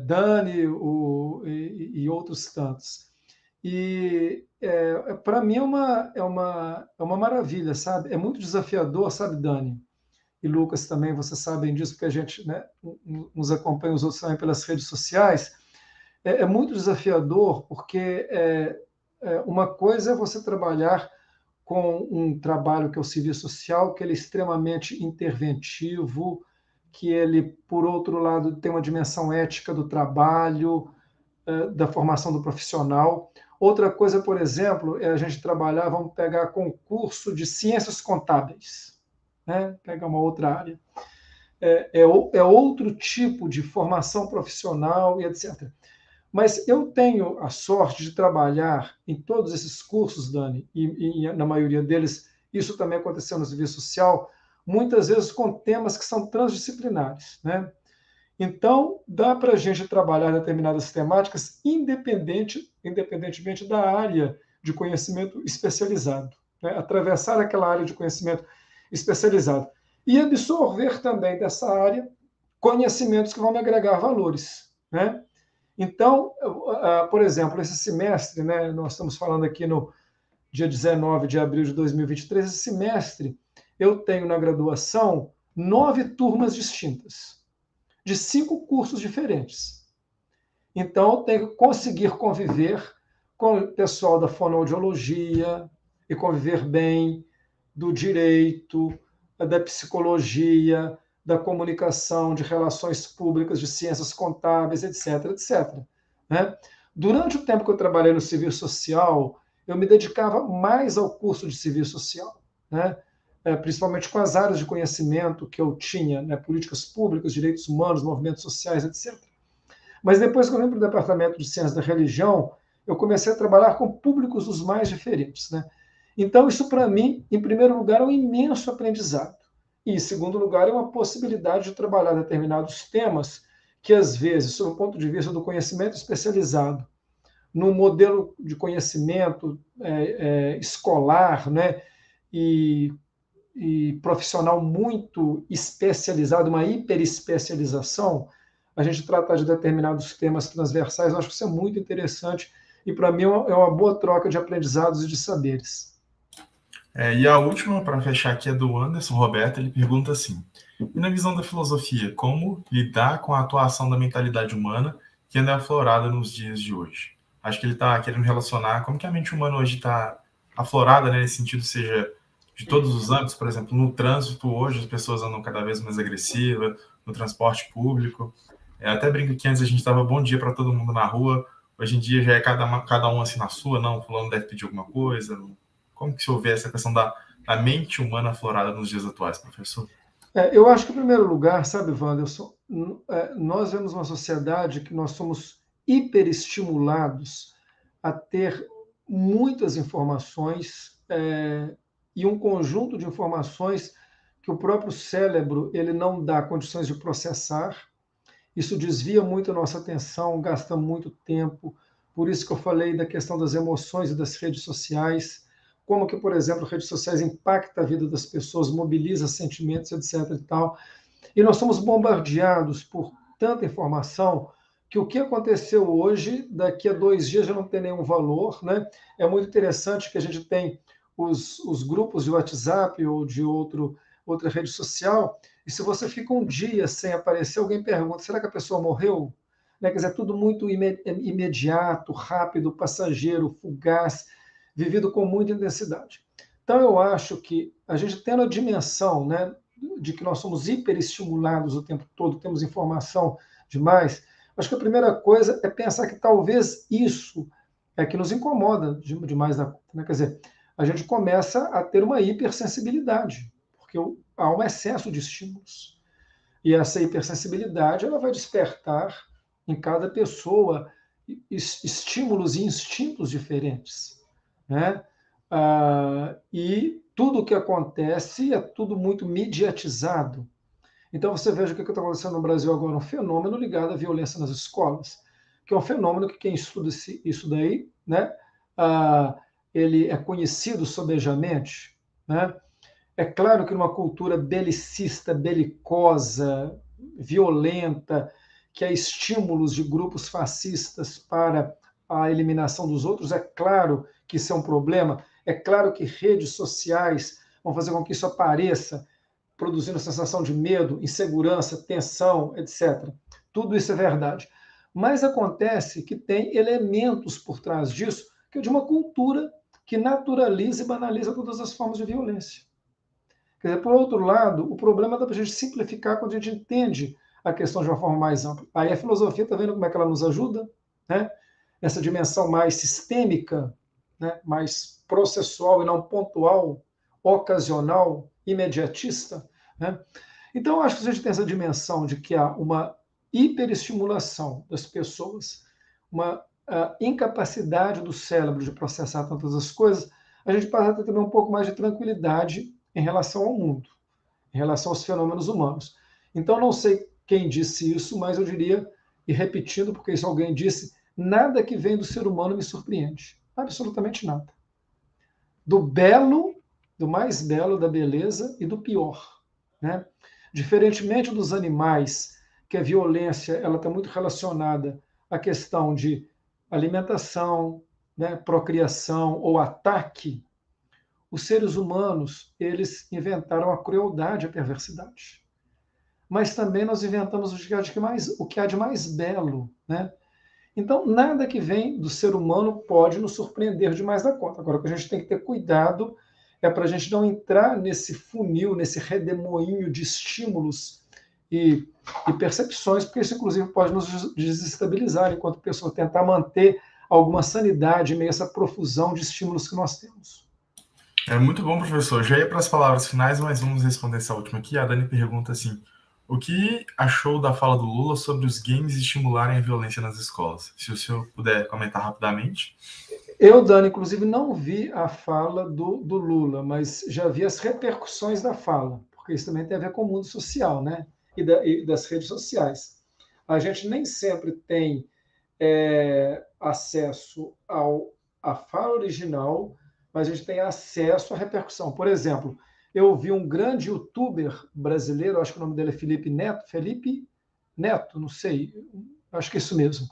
Dani e outros tantos. E para mim é uma maravilha, sabe? É muito desafiador, sabe, Dani? E Lucas também, vocês sabem disso, porque a gente, né, nos acompanha, os outros também, pelas redes sociais. É muito desafiador, porque uma coisa é você trabalhar com um trabalho que é o serviço social, que ele é extremamente interventivo, que ele, por outro lado, tem uma dimensão ética do trabalho, da formação do profissional. Outra coisa, por exemplo, é a gente trabalhar, vamos pegar concurso de ciências contábeis, né? Pegar uma outra área. É outro tipo de formação profissional e etc. Mas eu tenho a sorte de trabalhar em todos esses cursos, Dani, e na maioria deles, isso também aconteceu no serviço social, muitas vezes com temas que são transdisciplinares, né? Então, dá para a gente trabalhar determinadas temáticas independentemente da área de conhecimento especializado, né? Atravessar aquela área de conhecimento especializado e absorver também dessa área conhecimentos que vão me agregar valores, né? Então, por exemplo, esse semestre, né, nós estamos falando aqui dia 19 de abril de 2023, esse semestre, eu tenho na graduação 9 turmas distintas, de 5 cursos diferentes. Então, eu tenho que conseguir conviver com o pessoal da fonoaudiologia e conviver bem, do direito, da psicologia, da comunicação, de relações públicas, de ciências contábeis, etc, etc. Né? Durante o tempo que eu trabalhei no serviço social, eu me dedicava mais ao curso de serviço social, né? Principalmente com as áreas de conhecimento que eu tinha, né? Políticas públicas, direitos humanos, movimentos sociais, etc. Mas depois que eu vim para o departamento de ciências da religião, eu comecei a trabalhar com públicos os mais diferentes, né? Então, isso para mim, em primeiro lugar, é um imenso aprendizado. E, em segundo lugar, é uma possibilidade de trabalhar determinados temas que, às vezes, sob o ponto de vista do conhecimento especializado, num modelo de conhecimento escolar, né, e, e profissional muito especializado, uma hiperespecialização, a gente tratar de determinados temas transversais, eu acho que isso é muito interessante e, para mim, é uma boa troca de aprendizados e de saberes. E a última, para fechar aqui, é do Anderson Roberto. Ele pergunta assim: e na visão da filosofia, como lidar com a atuação da mentalidade humana que ainda é aflorada nos dias de hoje? Acho que ele está querendo relacionar como que a mente humana hoje está aflorada, né, nesse sentido, seja de todos os âmbitos. Por exemplo, no trânsito hoje as pessoas andam cada vez mais agressivas, no transporte público. Até brinco que antes a gente dava bom dia para todo mundo na rua, hoje em dia já é cada um assim na sua, não, fulano deve pedir alguma coisa. Como que se vê essa questão da mente humana aflorada nos dias atuais, professor? Eu acho que, em primeiro lugar, sabe, Wanderson, nós vemos uma sociedade que nós somos hiperestimulados a ter muitas informações e um conjunto de informações que o próprio cérebro ele não dá condições de processar. Isso desvia muito a nossa atenção, gasta muito tempo. Por isso que eu falei da questão das emoções e das redes sociais, como que, por exemplo, redes sociais impactam a vida das pessoas, mobiliza sentimentos, etc. e tal. E nós somos bombardeados por tanta informação que o que aconteceu hoje, daqui a 2 dias já não tem nenhum valor, né? É muito interessante que a gente tem os grupos de WhatsApp ou de outra rede social, e se você fica um dia sem aparecer, alguém pergunta, será que a pessoa morreu? Né? Quer dizer, é tudo muito imediato, rápido, passageiro, fugaz, vivido com muita intensidade. Então, eu acho que a gente tendo a dimensão, né, de que nós somos hiperestimulados o tempo todo, temos informação demais, acho que a primeira coisa é pensar que talvez isso é que nos incomoda demais da conta. Né? Quer dizer, a gente começa a ter uma hipersensibilidade, porque há um excesso de estímulos. E essa hipersensibilidade ela vai despertar em cada pessoa estímulos e instintos diferentes. Né? E tudo o que acontece é tudo muito mediatizado. Então você veja o que está acontecendo no Brasil agora, um fenômeno ligado à violência nas escolas, que é um fenômeno que quem estuda isso daí, né, ele é conhecido sobejamente, né? É claro que numa cultura belicista, belicosa, violenta, que há estímulos de grupos fascistas para a eliminação dos outros, é claro que isso é um problema, é claro que redes sociais vão fazer com que isso apareça, produzindo sensação de medo, insegurança, tensão, etc. Tudo isso é verdade. Mas acontece que tem elementos por trás disso, que é de uma cultura que naturaliza e banaliza todas as formas de violência. Quer dizer, por outro lado, o problema dá para a gente simplificar quando a gente entende a questão de uma forma mais ampla. Aí a filosofia está vendo como é que ela nos ajuda, né? Essa dimensão mais sistêmica, né? Mais processual e não pontual, ocasional, imediatista. Né? Então, acho que a gente tem essa dimensão de que há uma hiperestimulação das pessoas, uma incapacidade do cérebro de processar tantas as coisas, a gente passa a ter também um pouco mais de tranquilidade em relação ao mundo, em relação aos fenômenos humanos. Então, não sei quem disse isso, mas eu diria, e repetindo, porque isso alguém disse, nada que vem do ser humano me surpreende. Absolutamente nada. Do belo, do mais belo, da beleza e do pior. Né? Diferentemente dos animais, que a violência ela está muito relacionada à questão de alimentação, né, procriação ou ataque, os seres humanos, eles inventaram a crueldade e a perversidade. Mas também nós inventamos o que há de mais belo, né? Então, nada que vem do ser humano pode nos surpreender demais da conta. Agora, o que a gente tem que ter cuidado é para a gente não entrar nesse funil, nesse redemoinho de estímulos e, e percepções, porque isso, inclusive, pode nos desestabilizar enquanto pessoa, tentar manter alguma sanidade em meio a essa profusão de estímulos que nós temos. É muito bom, professor. Já ia para as palavras finais, mas vamos responder essa última aqui. A Dani pergunta assim: o que achou da fala do Lula sobre os games estimularem a violência nas escolas? Se o senhor puder comentar rapidamente. Eu, Dani, inclusive, não vi a fala do Lula, mas já vi as repercussões da fala, porque isso também tem a ver com o mundo social, né? E das redes sociais. A gente nem sempre tem acesso à fala original, mas a gente tem acesso à repercussão. Por exemplo, eu vi um grande youtuber brasileiro, acho que o nome dele é Felipe Neto, não sei, acho que é isso mesmo,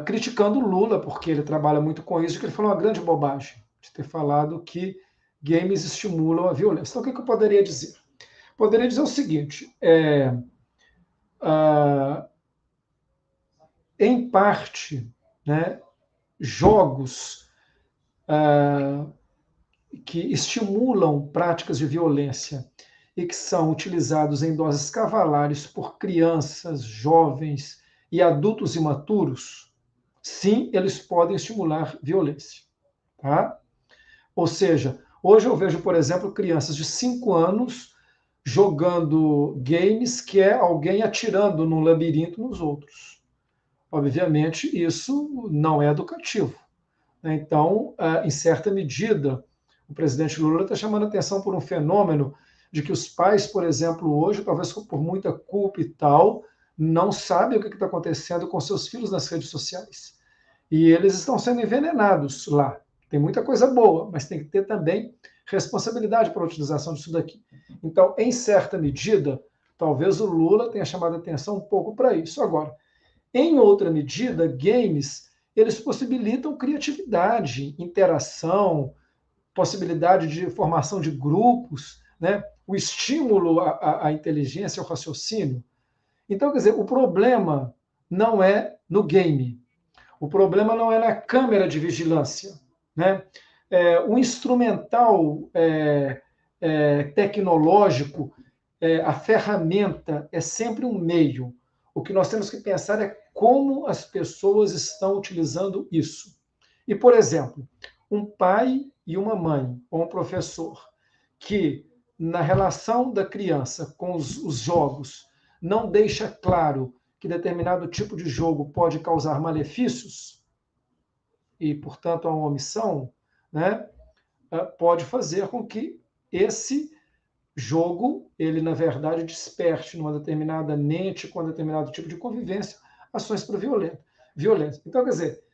criticando o Lula, porque ele trabalha muito com isso, que ele falou uma grande bobagem, de ter falado que games estimulam a violência. Então, o que eu poderia dizer? Poderia dizer o seguinte, em parte, né, jogos que estimulam práticas de violência e que são utilizados em doses cavalares por crianças, jovens e adultos imaturos, sim, eles podem estimular violência. Tá? Ou seja, hoje eu vejo, por exemplo, crianças de 5 anos jogando games que é alguém atirando num labirinto nos outros. Obviamente, isso não é educativo. Então, em certa medida, o presidente Lula está chamando a atenção por um fenômeno de que os pais, por exemplo, hoje, talvez por muita culpa e tal, não sabem o que está acontecendo com seus filhos nas redes sociais. E eles estão sendo envenenados lá. Tem muita coisa boa, mas tem que ter também responsabilidade para a utilização disso daqui. Então, em certa medida, talvez o Lula tenha chamado a atenção um pouco para isso. Agora, em outra medida, games, eles possibilitam criatividade, interação, possibilidade de formação de grupos, né? O estímulo à inteligência, ao raciocínio. Então, quer dizer, o problema não é no game, o problema não é na câmera de vigilância, né? O instrumental tecnológico, a ferramenta é sempre um meio. O que nós temos que pensar é como as pessoas estão utilizando isso. E, por exemplo, um pai e uma mãe, ou um professor, que na relação da criança com os jogos não deixa claro que determinado tipo de jogo pode causar malefícios, e, portanto, a omissão, né, pode fazer com que esse jogo, ele, na verdade, desperte numa determinada mente, com um determinado tipo de convivência, ações para violência. Então, quer dizer,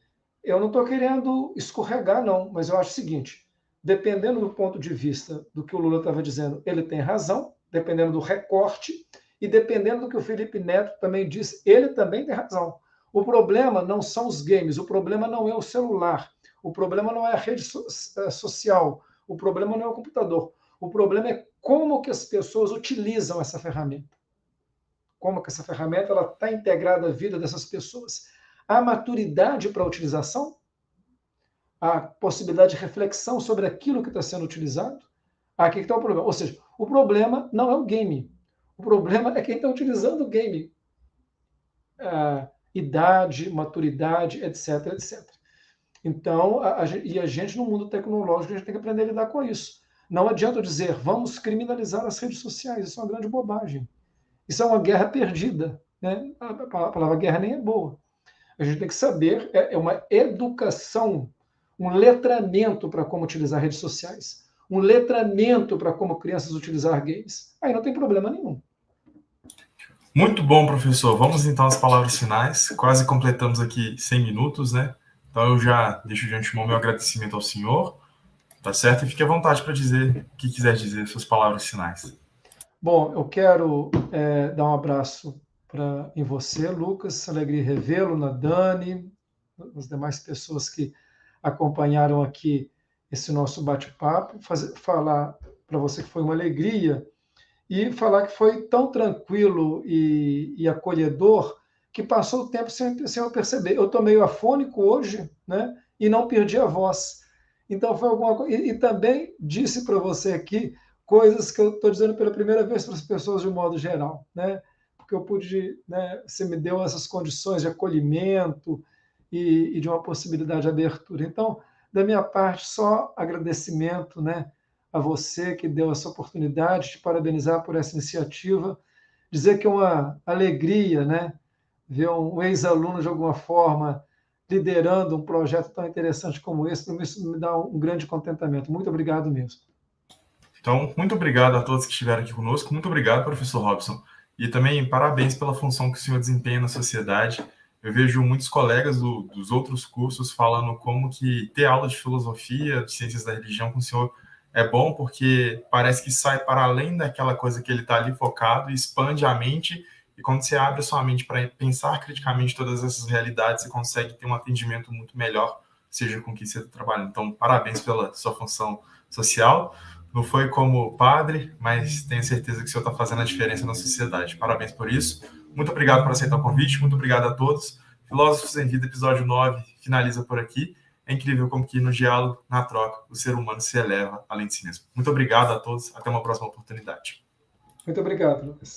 eu não estou querendo escorregar, não, mas eu acho o seguinte, dependendo do ponto de vista do que o Lula estava dizendo, ele tem razão, dependendo do recorte, e dependendo do que o Felipe Neto também disse, ele também tem razão. O problema não são os games, o problema não é o celular, o problema não é a rede social, o problema não é o computador, o problema é como que as pessoas utilizam essa ferramenta. Como que essa ferramenta está integrada à vida dessas pessoas. A maturidade para a utilização, a possibilidade de reflexão sobre aquilo que está sendo utilizado, aqui está o problema. Ou seja, o problema não é o game. O problema é quem está utilizando o game. Idade, maturidade, etc, etc. Então, a gente, no mundo tecnológico, a gente tem que aprender a lidar com isso. Não adianta dizer, vamos criminalizar as redes sociais. Isso é uma grande bobagem. Isso é uma guerra perdida. Né? A palavra guerra nem é boa. A gente tem que saber, é uma educação, um letramento para como utilizar redes sociais, um letramento para como crianças utilizar games. Aí não tem problema nenhum. Muito bom, professor. Vamos então às palavras finais. Quase completamos aqui 100 minutos, né? Então eu já deixo de antemão meu agradecimento ao senhor, tá certo? E fique à vontade para dizer o que quiser dizer, suas palavras finais. Bom, eu quero dar um abraço em você, Lucas, alegria revê-lo, na Dani, nas demais pessoas que acompanharam aqui esse nosso bate-papo, falar para você que foi uma alegria e falar que foi tão tranquilo e acolhedor que passou o tempo sem eu perceber. Eu estou meio afônico hoje, né? E não perdi a voz. Então foi alguma coisa. E também disse para você aqui coisas que eu estou dizendo pela primeira vez para as pessoas de um modo geral, né? Porque eu pude, né? Você me deu essas condições de acolhimento e de uma possibilidade de abertura. Então, da minha parte, só agradecimento, né? A você que deu essa oportunidade, te parabenizar por essa iniciativa, dizer que é uma alegria, né? Ver um ex-aluno, de alguma forma, liderando um projeto tão interessante como esse, para mim isso me dá um grande contentamento. Muito obrigado mesmo. Então, muito obrigado a todos que estiveram aqui conosco. Muito obrigado, professor Robson. E também parabéns pela função que o senhor desempenha na sociedade. Eu vejo muitos colegas dos outros cursos falando como que ter aula de filosofia, de ciências da religião com o senhor é bom, porque parece que sai para além daquela coisa que ele está ali focado e expande a mente. E quando você abre a sua mente para pensar criticamente todas essas realidades, você consegue ter um atendimento muito melhor, seja com quem você está trabalhando. Então, parabéns pela sua função social. Não foi como padre, mas tenho certeza que o senhor está fazendo a diferença na sociedade. Parabéns por isso. Muito obrigado por aceitar o convite. Muito obrigado a todos. Filósofos em Vida, episódio 9, finaliza por aqui. É incrível como que no diálogo, na troca, o ser humano se eleva além de si mesmo. Muito obrigado a todos. Até uma próxima oportunidade. Muito obrigado, Lucas.